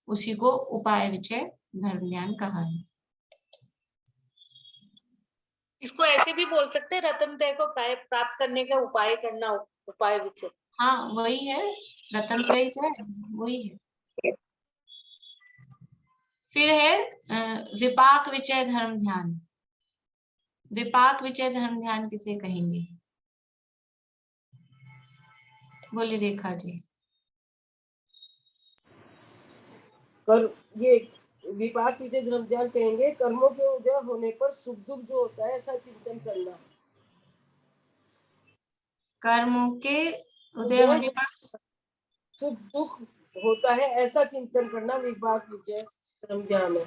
उसी को उपाय विचय धर्म ध्यान कहा है। इसको ऐसे भी बोल सकते हैं, रत्नत्रय को प्राप्त करने का उपाय करना, उपाय विचय। हाँ वही है, रत्नत्रय है, वही है। फिर है विपाक विचय धर्म ध्यान। विपाक विचय धर्म ध्यान किसे कहेंगे, बोलिए रेखा जी। कर ये विपाक विजय धर्म ध्यान कहेंगे कर्मों के उदय होने पर सुख दुख जो होता है ऐसा चिंतन करना। कर्मों के उदय होने पर सुख दुख होता है ऐसा चिंतन करना विपाक विजय धर्म ध्यान है।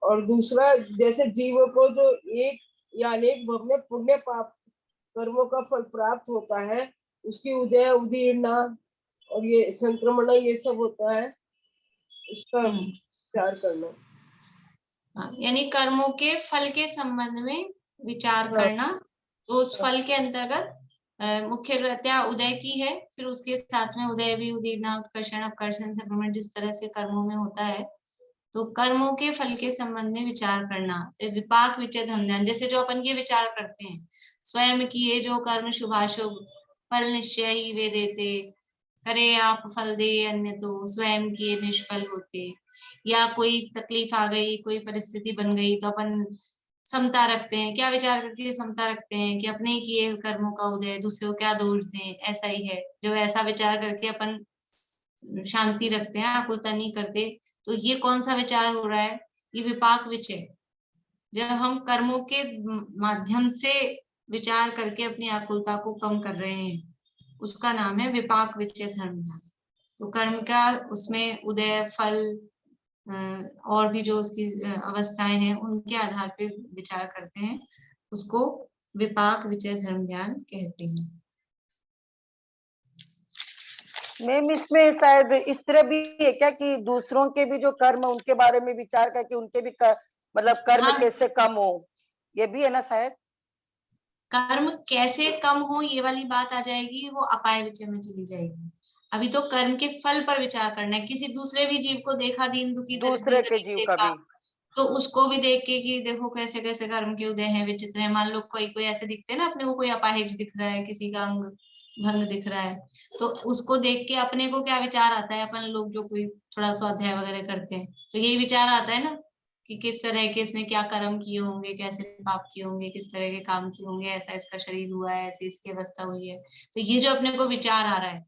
और दूसरा, जैसे जीवों को जो एक या अनेक भव में पुण्य पाप कर्मों का फल प्राप्त होता है, उसकी उदय उदीर्णा और ये संक्रमण ये सब होता है, उसका विचार करना। यानी कर्मों के फल के संबंध में विचार करना। तो उस फल के अंतर्गत मुख्यतया उदय की है, फिर उसके साथ में उदय भी उदीर्णा उत्कर्षण अपकर्षण संक्रमण जिस तरह से कर्मों में होता है, तो कर्मों के फल के संबंध में विचार करना। तो विपाक विचय धर्म ध्यान, जैसे जो अपन ये विचार करते हैं स्वयं किए जो कर्म शुभाशुभ फल निश्चय ही वे देते, करे आप फल दे अन्य तो स्वयं किए निष्फल होते। या कोई तकलीफ आ गई, कोई परिस्थिति बन गई, तो अपन समता रखते हैं। क्या विचार करके समता रखते हैं कि अपने किए कर्मों का उदय, दूसरे को क्या दोष दें, ऐसा ही है। जो ऐसा विचार करके अपन शांति रखते हैं, आकुलता नहीं करते, तो ये कौन सा विचार हो रहा है? ये विपाक विचय। जब हम कर्मों के माध्यम से विचार करके अपनी आकुलता को कम कर रहे हैं, उसका नाम है विपाक विचय धर्म ध्यान। तो कर्म का उसमें उदय फल और भी जो उसकी अवस्थाएं हैं उनके आधार पे विचार करते हैं, उसको विपाक विचय धर्म ध्यान कहते हैं। मैम इसमें शायद इस तरह भी है क्या कि दूसरों के भी जो कर्म उनके बारे में विचार करके उनके भी मतलब कर्म कैसे कम हो, ये भी है ना शायद? कर्म कैसे कम हो ये वाली बात आ जाएगी, वो अपाय विचय में चली जाएगी। अभी तो कर्म के फल पर विचार करना है। किसी दूसरे भी जीव को देखा, दीन दुखी दूसरे के जीव का भी, तो उसको भी देख के कि देखो कैसे कैसे कर्म के उदय हैं, विचित्र है। मान लो कोई कोई ऐसे दिखते हैं ना, अपने को कोई अपाहिज दिख रहा है, किसी का अंग भंग दिख रहा है, तो उसको देख के अपने को क्या विचार आता है? अपन लोग जो कोई थोड़ा स्वाध्याय वगैरह करते हैं तो यही विचार आता है ना कि किस तरह के इसने क्या कर्म किए होंगे, कैसे पाप किए होंगे, किस तरह के काम किए होंगे, ऐसा इसका शरीर हुआ है, ऐसी इसकी अवस्था हुई है। तो ये जो अपने को विचार आ रहा है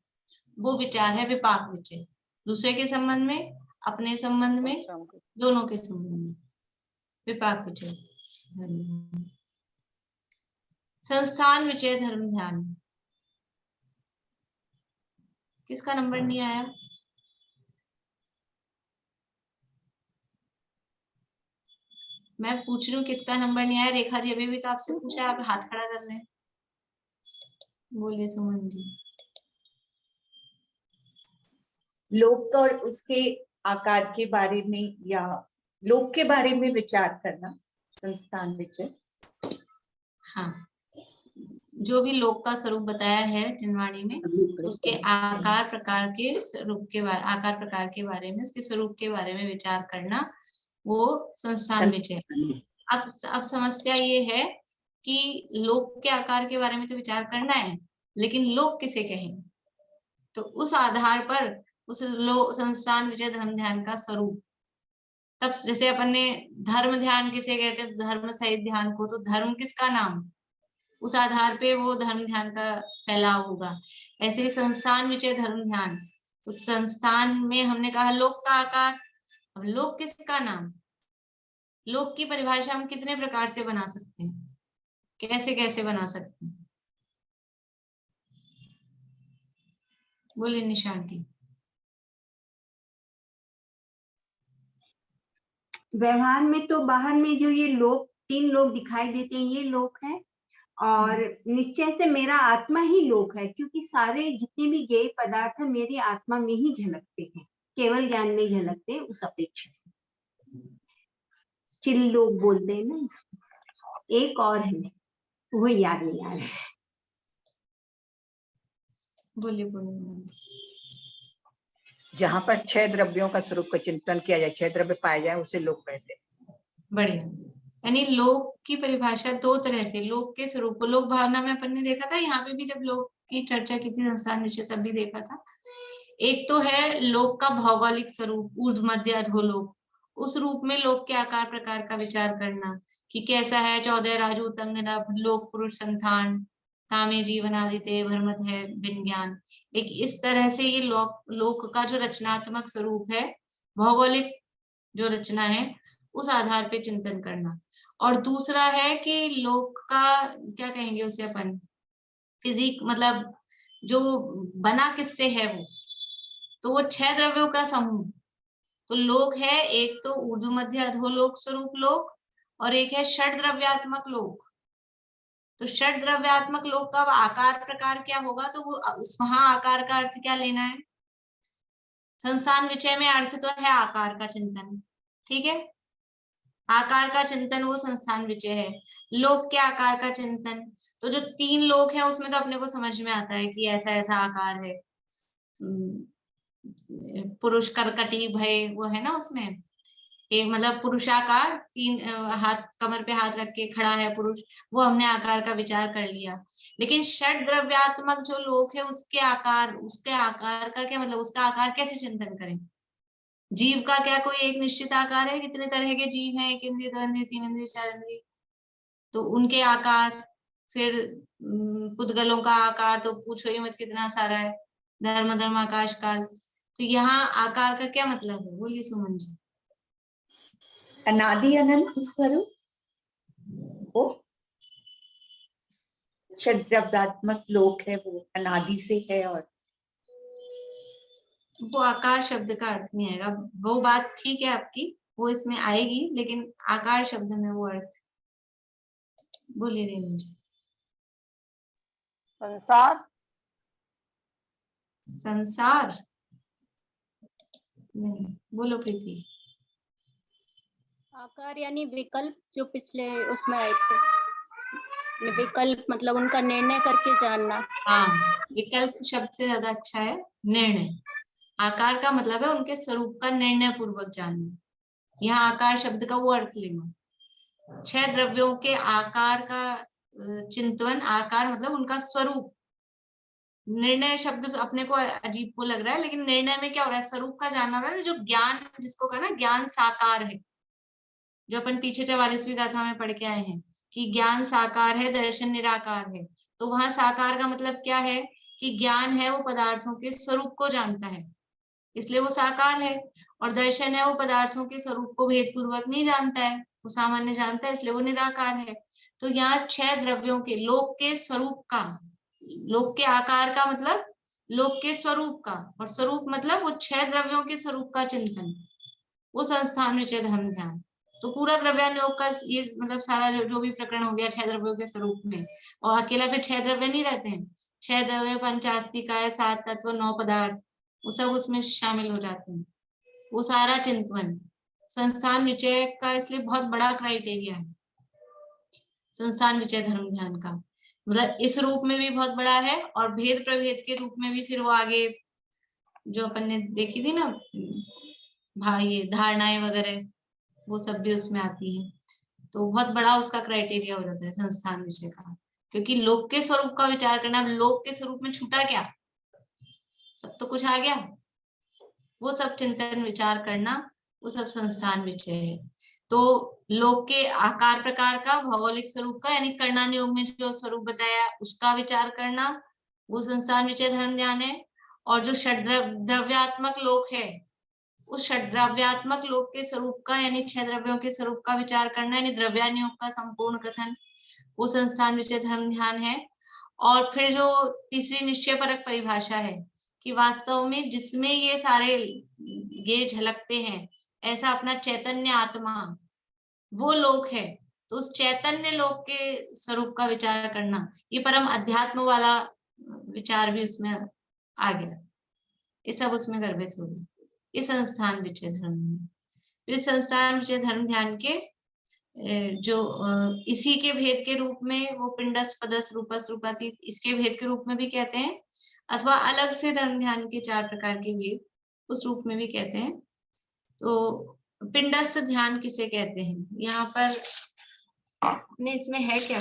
वो विचार है विपाक विचय। दूसरे के संबंध में, अपने संबंध में, दोनों के संबंध में विपाक विचय। संस्थान विचय धर्म ध्यान, किसका नंबर नहीं आया? मैं पूछ रही हूँ किसका नंबर नहीं आया? रेखा जी अभी भी तो आपसे पूछा, आप हाथ खड़ा कर रहे हैं। बोलिए सुमन जी। लोक और उसके आकार के बारे में या लोक के बारे में विचार करना, संस्थान विचय। हाँ, जो भी लोक का स्वरूप बताया है जिनवाणी में, उसके आकार प्रकार के स्वरूप के बारे, आकार प्रकार के बारे में, उसके स्वरूप के बारे में विचार करना, वो संस्थान विचय। अब समस्या ये है कि लोक के आकार के बारे में तो विचार करना है, लेकिन लोक किसे कहें? तो उस आधार पर उस संस्थान विचय धर्म ध्यान का स्वरूप, तब जैसे अपन ने धर्म ध्यान किसे कहते हैं? धर्म सहित ध्यान को। तो धर्म किसका नाम, उस आधार पे वो धर्म ध्यान का फैलाव होगा। ऐसे ही संस्थान विचय धर्म ध्यान, तो संस्थान में हमने कहा लोक का आकार। अब लोक किसका नाम? लोक की परिभाषा हम कितने प्रकार से बना सकते हैं, कैसे कैसे बना सकते हैं? बोलिए निशांती। व्यवहार में तो बाहर में जो ये लोक, 3 लोक दिखाई देते हैं, ये लोक है। और निश्चय से मेरा आत्मा ही लोक है, क्योंकि सारे जितने भी ज्ञेय पदार्थ है मेरी आत्मा में ही झलकते हैं, केवल ज्ञान में झलकते हैं उस अपेक्षा से। चिल लोक बोलते हैं ना। एक और है, वो याद नहीं आ रहा है। बोलिए। जहाँ पर 6 द्रव्यों का स्वरूप का चिंतन किया जाए, 6 द्रव्य पाए जाए, उसे लोक कहते हैं। बढ़िया। यानी लोक की परिभाषा 2 तरह से, लोक के स्वरूप को, लोक भावना में अपन ने देखा था, यहाँ पे भी जब लोक की चर्चा की थी संस्थान विषय तब भी देखा था। एक तो है लोक का भौगोलिक स्वरूप, ऊर्ध्व मध्य अधोलोक। उस रूप में लोक के आकार प्रकार का विचार करना कि कैसा है, 14 राजू तंग नभ लोक पुरुष संथान कामे जीवन आदित्य भ्रमत है बिन ज्ञान। एक इस तरह से ये लोक का जो रचनात्मक स्वरूप है भौगोलिक जो रचना है उस आधार पे चिंतन करना। और दूसरा है कि लोक का क्या कहेंगे उसे अपन, फिजिक, मतलब जो बना किससे है वो, तो वो 6 द्रव्यों का समूह। तो लोक है एक तो ऊर्ध्व मध्य अधोलोक स्वरूप लोक, और एक है षड द्रव्यात्मक लोक। तो षड द्रव्यात्मक लोक का आकार प्रकार क्या होगा, तो वो वहां आकार का अर्थ क्या लेना है, संस्थान विषय में अर्थ तो है आकार का चिंतन, ठीक है, आकार का चिंतन वो संस्थान विषय है। लोक के आकार का चिंतन, तो जो 3 लोक है उसमें तो अपने को समझ में आता है कि ऐसा ऐसा आकार है, पुरुष कर्कटी भय वो है ना उसमें, एक मतलब पुरुषाकार, 3 हाथ कमर पे हाथ रख के खड़ा है पुरुष, वो हमने आकार का विचार कर लिया। लेकिन षड द्रव्यात्मक जो लोक है उसके आकार का क्या मतलब, उसका आकार कैसे चिंतन करें। जीव का क्या कोई एक निश्चित आकार है, कितने तरह के जीव हैं, 1 इंद्रिय 2 इंद्रिय 3 इंद्रिय 4 इंद्रिय, तो उनके आकार, फिर पुद्गलों का आकार तो पूछो ही मत कितना सारा है, धर्म धर्म आकाश काल। तो यहाँ आकार का क्या मतलब है, बोलिए सुमन जी। अनादि अनंत स्वरूप, वो षड्द्रव्यात्मक लोक है, वो अनादि से है, और वो आकार शब्द का अर्थ नहीं आएगा, वो बात ठीक है आपकी, वो इसमें आएगी, लेकिन आकार शब्द में वो अर्थ, बोलिए रेणु जी। संसार, संसार नहीं, बोलो प्रीति। आकार यानी विकल्प, जो पिछले उसमें आए थे, विकल्प मतलब उनका निर्णय करके जानना। हाँ, विकल्प शब्द से ज्यादा अच्छा है निर्णय। आकार का मतलब है उनके स्वरूप का निर्णय पूर्वक जानना, यहाँ आकार शब्द का वो अर्थ लेना। 6 द्रव्यों के आकार का चिंतन, आकार मतलब उनका स्वरूप। निर्णय शब्द अपने को अजीब को लग रहा है, लेकिन निर्णय में क्या हो रहा है, स्वरूप का जानना हो रहा है, जो ज्ञान जिसको कहा ना ज्ञान साकार है, जो अपन पीछे 44वीं गाथा में पढ़ के आए हैं कि ज्ञान साकार है दर्शन निराकार है। तो वहां साकार का मतलब क्या है कि ज्ञान है वो पदार्थों के स्वरूप को जानता है, इसलिए वो साकार है, और दर्शन है वो पदार्थों के स्वरूप को भेद पूर्वक नहीं जानता है, वो सामान्य जानता है, इसलिए वो निराकार है। तो यहाँ 6 द्रव्यों के लोक के स्वरूप का, लोक के आकार का मतलब लोक के स्वरूप का, और स्वरूप मतलब वो 6 द्रव्यों के स्वरूप का चिंतन, वो संस्थान विषय धर्म ध्यान। तो पूरा द्रव्यानुयोग का ये मतलब सारा जो भी प्रकरण हो गया 6 द्रव्यों के स्वरूप में, और अकेला फिर 6 द्रव्य नहीं रहते हैं, 6 द्रव्य, पंचास्तिकाय, 7 तत्व, 9 पदार्थ, वो सब उसमें शामिल हो जाते हैं, वो सारा चिंतन संस्थान विषय का, इसलिए बहुत बड़ा क्राइटेरिया है संस्थान विषय धर्म ध्यान का, मतलब इस रूप में भी बहुत बड़ा है, और भेद प्रभेद के रूप में भी फिर वो आगे जो अपन ने देखी थी ना भाई, ये धारणाएं वगैरह, वो सब भी उसमें आती है। तो बहुत बड़ा उसका क्राइटेरिया हो जाता है संस्थान विषय का, क्योंकि लोक के स्वरूप का विचार करना, लोक के स्वरूप में छूटा क्या, सब तो कुछ आ गया, वो सब चिंतन विचार करना, वो सब संस्थान विषय है। तो लोक के आकार प्रकार का, भौगोलिक स्वरूप का, यानी कर्णानुयोग में जो स्वरूप बताया उसका विचार करना, वो संस्थान विषय धर्म ध्यान है। और जो षड्द्रव्यात्मक लोक है, उस षड्द्रव्यात्मक लोक के स्वरूप का, यानी 6 द्रव्यों के स्वरूप का विचार करना, यानी द्रव्यानुयोग का संपूर्ण कथन, वो संस्थान विषय धर्म ध्यान है। और फिर जो तीसरी निश्चय परक परिभाषा है कि वास्तव में जिसमें ये सारे ये झलकते हैं, ऐसा अपना चैतन्य आत्मा वो लोक है, तो उस चैतन्य लोक के स्वरूप का विचार करना, ये परम अध्यात्म वाला विचार भी उसमें आ गया, ये सब उसमें गर्भित हो गया, इस संस्थान विषय धर्म। फिर संस्थान विषय धर्म ध्यान के जो इसी के भेद के रूप में वो पिंडस पदस रूपस रूपातीत, इसके भेद के रूप में भी कहते हैं, अथवा अलग से धर्म ध्यान के 4 प्रकार के भेद उस रूप में भी कहते हैं। तो पिंडस्थ ध्यान किसे कहते हैं, यहाँ पर अपने इसमें है क्या,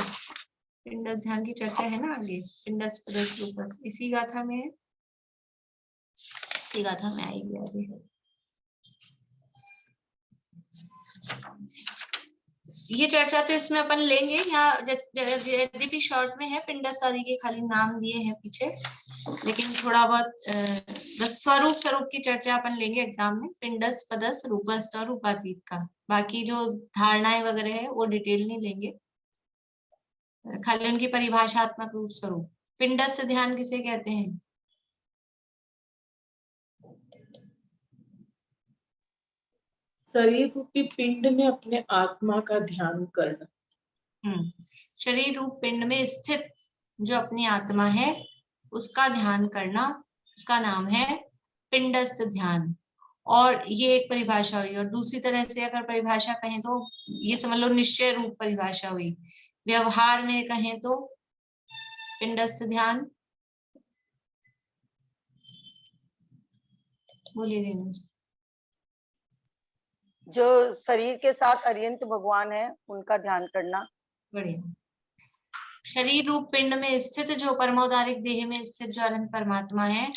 पिंडस्थ ध्यान की चर्चा है ना आगे, पिंडस पदस रूपस इसी गाथा में है, इसी गाथा में आएगी आगे। ये चर्चा तो इसमें अपन लेंगे, यहाँ यद्यपि शॉर्ट में है, पिंडस्थ आदि के खाली नाम दिए हैं पीछे, लेकिन थोड़ा बहुत बस स्वरूप स्वरूप की चर्चा अपन लेंगे एग्जाम में, पिंडस्थ, पदस्थ, रूपस्थ और रूपातीत का। बाकी जो धारणाएं वगैरह है वो डिटेल नहीं लेंगे, खाली उनकी परिभाषात्मक रूप स्वरूप। पिंडस्थ ध्यान किसे कहते हैं? शरीर रूपी पिंड में अपने आत्मा का ध्यान करना। शरीर रूप पिंड में स्थित जो अपनी आत्मा है उसका ध्यान करना, उसका नाम है पिंडस्थ ध्यान। और ये एक परिभाषा हुई। और दूसरी तरह से अगर परिभाषा कहें तो ये समझ लो निश्चय रूप परिभाषा हुई। व्यवहार में कहें तो पिंडस्थ ध्यान, बोलिए रेणु। जो शरीर के साथ अरियंत भगवान है उनका ध्यान करना। बढ़िया। शरीर रूप पिंड में स्थित जो परमोदारिक देह में स्थित जो अनंत परमात्मा है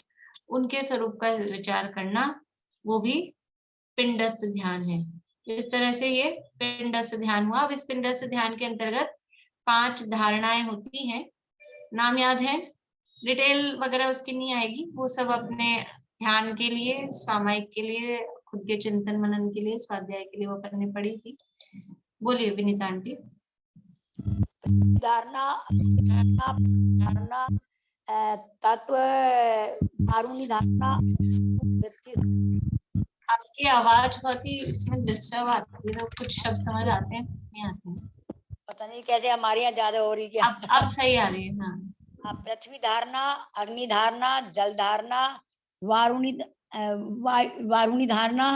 उनके स्वरूप का विचार करना, वो भी पिंडस्थ ध्यान है। इस तरह से ये पिंडस्थ ध्यान हुआ। अब इस पिंडस्थ ध्यान के अंतर्गत 5 धारणाएं होती हैं। नाम याद है, डिटेल वगैरह उसकी नहीं आएगी, वो सब अपने ध्यान के लिए, सामायिक के लिए, खुद के चिंतन मनन के लिए, स्वाध्याय के लिए वो करने पड़ी थी। बोलिए विनीता आंटी। धारणा, धारणा, तत्व, वारुणी धारणा। आपकी आवाज बहुत ही इसमें डिस्टर्ब आती है, तो कुछ शब्द समझ आते हैं नहीं आते हैं? पता नहीं कैसे हमारे यहाँ ज्यादा हो रही क्या। अब सही आ रही है। हाँ, पृथ्वी धारणा, अग्नि धारणा, जल धारणा, वारुणी, वारुणी धारणा,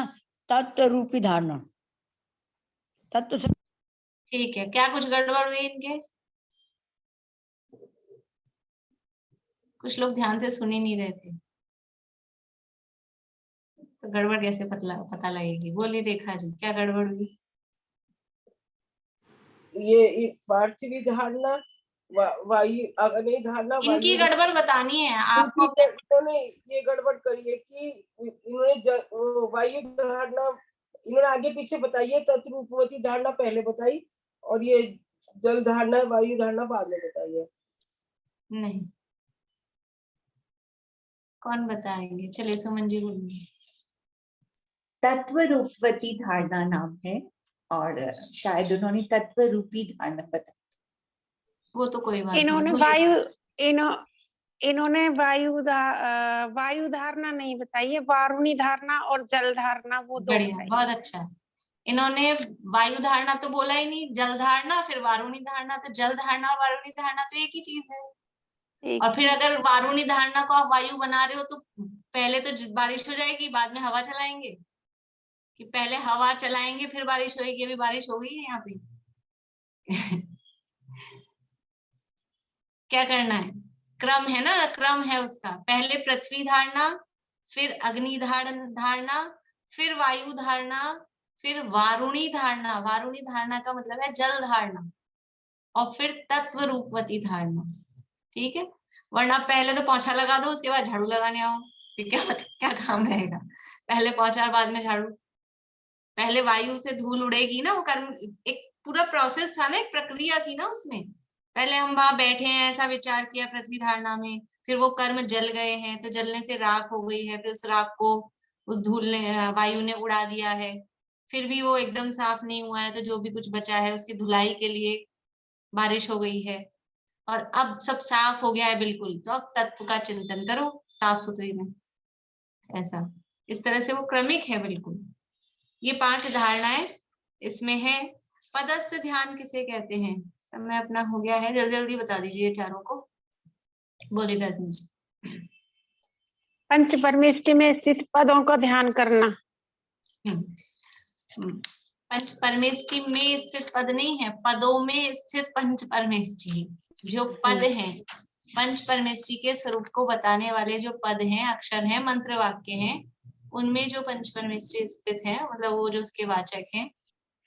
तत्व रूपी धारणा। तत्व से ठीक है। क्या कुछ गड़बड़ हुई इनके? कुछ लोग ध्यान से सुन ही नहीं रहे थे, तो गड़बड़ कैसे पता लगेगी? बोलिए रेखा जी, क्या गड़बड़ हुई? ये पार्थिवी धारणा, वायु अग्नि धारणा, इनकी गड़बड़ बतानी है आपको। इन्होंने ये गड़बड़ करी है कि इन्होंने वायु धारणा इन्होंने आगे पीछे बताई है, तत्रूपवती धारणा पहले बताई और ये जल धारणा, वायु धारणा बाद में बताई है। नहीं, कौन बताएंगे? चलिए सुमन जी बोलिए। तत्व रूपवती धारणा नाम है और शायद उन्होंने तत्व रूपी धारणा बताई। वो तो कोई बात इन्होंने नहीं। वायु धारणा नहीं बताई है, वारुणी धारणा और जल धारणा वो दो बढ़िया, बताई। बहुत अच्छा। इन्होंने वायु धारणा तो बोला ही नहीं, जल धारणा फिर वारुणी धारणा। तो जल धारणा और वारुणी धारणा तो एक ही चीज है। और फिर अगर वारुणी धारणा को आप वायु बना रहे हो तो पहले तो बारिश हो जाएगी, बाद में हवा चलाएंगे, कि पहले हवा चलाएंगे फिर बारिश होगी? अभी बारिश हो गई है यहाँ पे। क्या करना है? क्रम है ना, क्रम है उसका। पहले पृथ्वी धारणा, फिर अग्नि धारणा, फिर वायु धारणा, फिर वारुणी धारणा। वारुणी धारणा का मतलब है जल धारणा, और फिर तत्व रूपवती धारणा। ठीक है, वरना पहले तो पोछा लगा दो, उसके बाद झाड़ू लगाने आओ, क्या काम रहेगा? पहले पोछा बाद में झाड़ू। पहले वायु से धूल उड़ेगी ना, वो कर्म, एक पूरा प्रोसेस था ना, एक प्रक्रिया थी ना उसमें। पहले हम वहां बैठे हैं, ऐसा विचार किया पृथ्वी धारणा में, फिर वो कर्म जल गए हैं, तो जलने से राख हो गई है, फिर उस राख को उस धूल ने, वायु ने उड़ा दिया है, फिर भी वो एकदम साफ नहीं हुआ है, तो जो भी कुछ बचा है उसकी धुलाई के लिए बारिश हो गई है, और अब सब साफ हो गया है बिल्कुल, तो अब तत्व का चिंतन करो साफ सुथरी में। ऐसा, इस तरह से वो क्रमिक है बिल्कुल। ये 5 धारणाएं इसमें है। पदस्थ ध्यान किसे कहते हैं? समय अपना हो गया है, जल्दी जल्दी बता दीजिए चारों को। बोलिए रजनी जी। पंच परमेष्टि में स्थित पदों का ध्यान करना। पंच परमेष्टि में स्थित पद नहीं है, पदों में स्थित पंच परमेष्टि। जो पद हैं, पंच परमेष्टि के स्वरूप को बताने वाले जो पद हैं, अक्षर हैं, मंत्र वाक्य हैं, उनमें जो पंच परमेष्टि स्थित है, मतलब वो जो उसके वाचक हैं,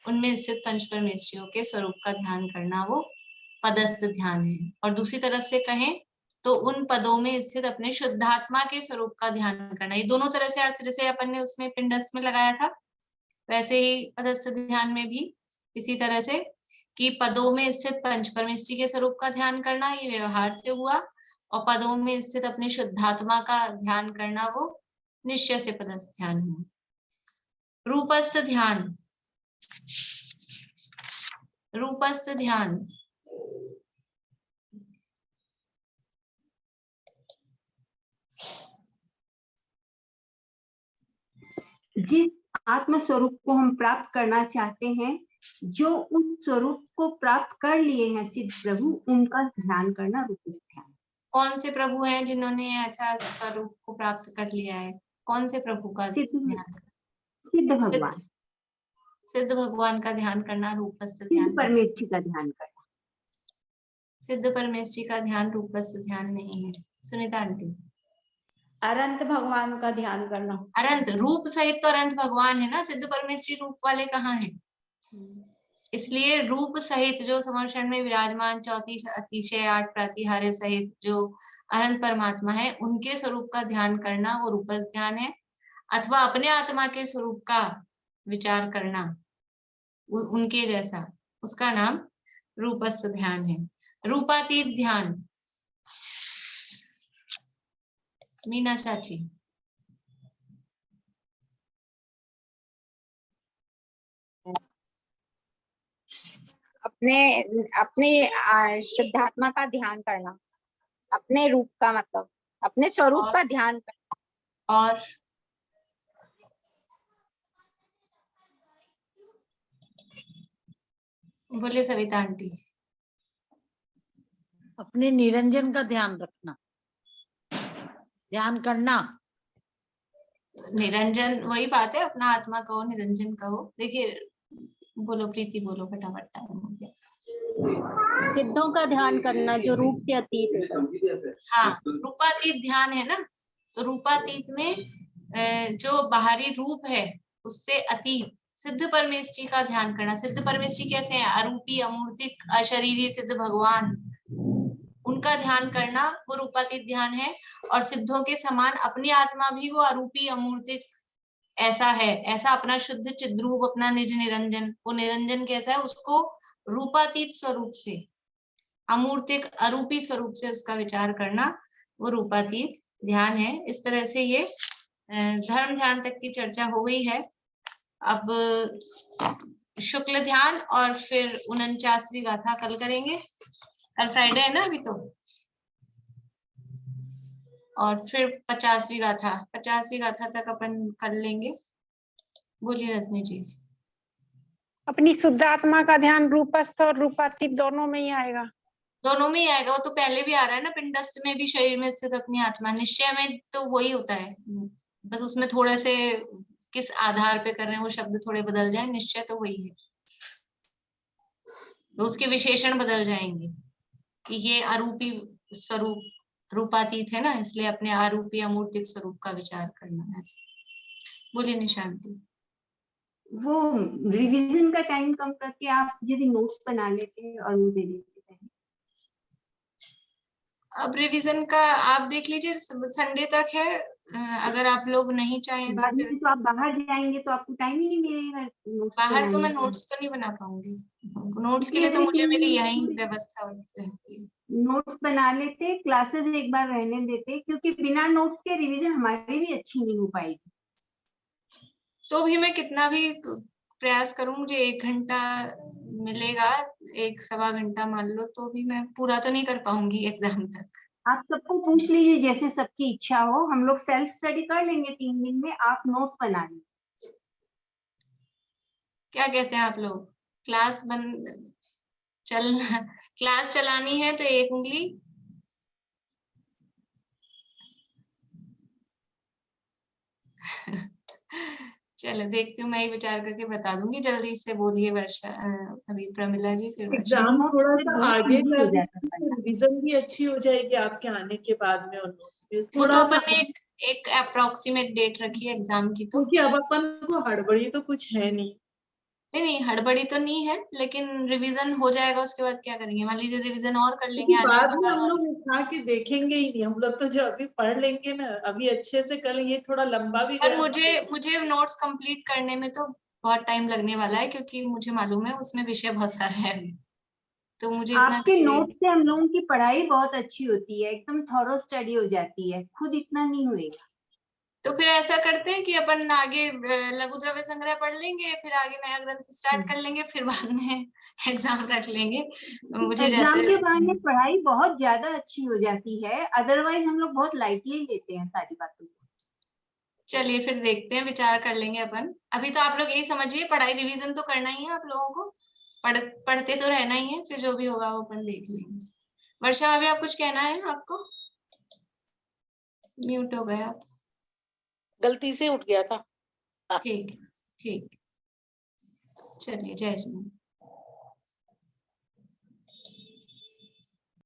उनमें स्थित पंच परमेष्टियों के स्वरूप का ध्यान करना वो पदस्थ ध्यान है। और दूसरी तरफ से कहें तो उन पदों में स्थित अपने शुद्धात्मा के स्वरूप का ध्यान करना। ये दोनों तरह से अर्थ, जैसे अपन ने उसमें पिंडस्थ में लगाया था, वैसे ही पदस्थ ध्यान में भी इसी तरह से, कि पदों में स्थित पंच परमेष्टि के स्वरूप का ध्यान करना, ये व्यवहार से हुआ, और पदों में स्थित अपने शुद्धात्मा का ध्यान करना वो निश्चय से पदस्थ ध्यान हो। रूपस्थ ध्यान, रूपस्थ ध्यान जिस आत्म स्वरूप को हम प्राप्त करना चाहते हैं, जो उस स्वरूप को प्राप्त कर लिए हैं सिद्ध प्रभु, उनका ध्यान करना रूपस्थ ध्यान। कौन से प्रभु हैं जिन्होंने ऐसा स्वरूप को प्राप्त कर लिया है? कौन से प्रभु का ध्यान? सिद्ध भगवान, सिद्ध भगवान का ध्यान करना रूपस्थ सिद्ध ध्यान। परमेश्वर का ध्यान करना। सिद्ध परमेश्वर का ध्यान रूपस्थ ध्यान नहीं है। सुनीता आंटी, अनंत भगवान का ध्यान करना। अनंत रूप सहित तो अनंत भगवान है ना, सिद्ध परमेश्वर रूप वाले कहाँ हैं? इसलिए रूप सहित जो समर्षण में विराजमान 34 अतिशय 8 प्रातिहार्य सहित जो अनंत परमात्मा है, उनके स्वरूप का ध्यान करना वो रूपस्थ ध्यान है। अथवा अपने आत्मा के स्वरूप का विचार करना उनके जैसा, उसका नाम रूपस्थ ध्यान है। रूपातीत ध्यान, मीना चाची। अपने अपने शुद्धात्मा का ध्यान करना, अपने रूप का मतलब अपने स्वरूप का ध्यान करना। और बोले सविता आंटी। अपने निरंजन का ध्यान रखना, ध्यान करना। निरंजन वही बात है, अपना आत्मा कहो, निरंजन कहो। देखिए, बोलो प्रीति, बोलो फटाफट, टाइम हो गया। सिद्धों का ध्यान करना जो रूप से अतीत है। हाँ, रूपातीत ध्यान है ना, तो रूपातीत में जो बाहरी रूप है उससे अतीत सिद्ध परमेश्वर का ध्यान करना। सिद्ध परमेश्वर कैसे हैं? अरूपी, अमूर्तिक, अशरीरी सिद्ध भगवान, उनका ध्यान करना वो रूपातीत ध्यान है। और सिद्धों के समान अपनी आत्मा भी वो अरूपी, अमूर्तिक ऐसा है, ऐसा अपना शुद्ध चिद्रूप, अपना निज निरंजन, वो निरंजन कैसा है, उसको रूपातीत स्वरूप से, अमूर्तिक अरूपी स्वरूप से उसका विचार करना वो रूपातीत ध्यान है। इस तरह से ये धर्म ध्यान तक की चर्चा हो गई है। अब शुक्ल ध्यान और फिर 49वीं गाथा कल करेंगे। कल फ्राइडे है ना अभी तो। और फिर 50वीं गाथा, 50वीं गाथा तक अपन कर लेंगे। बोलिए रजनी जी। अपनी शुद्ध आत्मा का ध्यान रूपस्थ और रूपातीत दोनों में ही आएगा। दोनों में ही आएगा, वो तो पहले भी आ रहा है ना। पिंडस्थ में भी शरीर में स्थित अपनी आत्मा, निश्चय में तो वही होता है, बस उसमें थोड़े से किस आधार पे कर रहे हैं वो शब्द थोड़े बदल जाए। निश्चय तो वही है, तो उसके विशेषण बदल जाएंगे कि ये अरूपी स्वरूप, रूपातीत है ना, इसलिए अपने आरूपी अमूर्तिक स्वरूप का विचार करना है। बोलिए निशांति। वो रिवीजन का टाइम कम करके आप यदि नोट्स बना लेते और वो दे देते। अब रिवीजन का आप देख लीजिए, संडे तक है। अगर आप लोग नहीं चाहें तो फिर तो आप बाहर जाएंगे तो आपको टाइम ही नहीं मिलेगा। बाहर तो मैं नोट्स तो नहीं बना पाऊंगी। नोट्स के लिए तो मुझे मेरी यही व्यवस्था रहती है। नोट्स बना लेते, क्लासेस एक बार रहने देते, क्योंकि बिना नोट्स के रिवीजन हमारी भी अच्छी नहीं हो पाएगी। तो भी मैं कितना भी प्रयास करूं, मुझे 1 घंटा मिलेगा, 1 सवा घंटा मान लो, तो भी मैं पूरा तो नहीं कर पाऊंगी एग्जाम तक। आप सबको पूछ लीजिए, जैसे सबकी इच्छा हो। हम लोग सेल्फ स्टडी कर लेंगे 3 दिन में, आप नोट्स बना लीजिए। क्या कहते हैं आप लोग? क्लास क्लास चलानी है तो 1 उंगली चलो देखती हूँ, मैं ही विचार करके बता दूंगी। जल्दी से बोलिए वर्षा, अभी प्रमिला जी, फिर एग्जाम थोड़ा सा आगे कर रिवीजन भी अच्छी हो जाएगी आपके आने के बाद में। और वो तो अपन ने एक अप्रोक्सीमेट डेट रखी है एग्जाम की, तो क्योंकि अब अपन को हड़बड़ी तो कुछ है नहीं। नहीं हड़बड़ी तो नहीं है, लेकिन रिवीजन हो जाएगा। उसके बाद क्या करेंगे? मान लीजिए रिवीजन और कर लेंगे, आने बाद के में बाद हम लोग उठा के देखेंगे ही नहीं। हम लोग तो जो अभी पढ़ लेंगे ना, अभी अच्छे से कर लेंगे। थोड़ा लंबा भी पर मुझे नोट्स कंप्लीट करने में तो बहुत टाइम लगने वाला है, क्योंकि मुझे मालूम है उसमें विषय बहुत सारा है। तो मुझे आपके नोट्स से हम लोगों की पढ़ाई बहुत अच्छी होती है, एकदम थॉरो स्टडी हो जाती है, खुद इतना नहीं होएगा। तो फिर ऐसा करते हैं कि अपन आगे लघु द्रव्य संग्रह पढ़ लेंगे, फिर आगे नया ग्रंथ स्टार्ट कर लेंगे, फिर बाद में एग्जाम रख लेंगे। मुझे एग्जाम जैसे के बहाने पढ़ाई बहुत ज्यादा अच्छी हो जाती है, अदरवाइज हम लोग बहुत लाइटली लेते हैं सारी बातों को। चलिए फिर देखते हैं, विचार कर लेंगे अपन। अभी तो आप लोग यही समझिए, पढ़ाई रिवीजन तो करना ही है आप लोगों को, पढ़ते तो रहना ही है, फिर जो भी होगा वो अपन देख लेंगे। वर्षा अभी आप कुछ कहना है आपको? म्यूट हो गए आप। गलती से उठ गया था। ठीक, चलिए, जय श्री राम।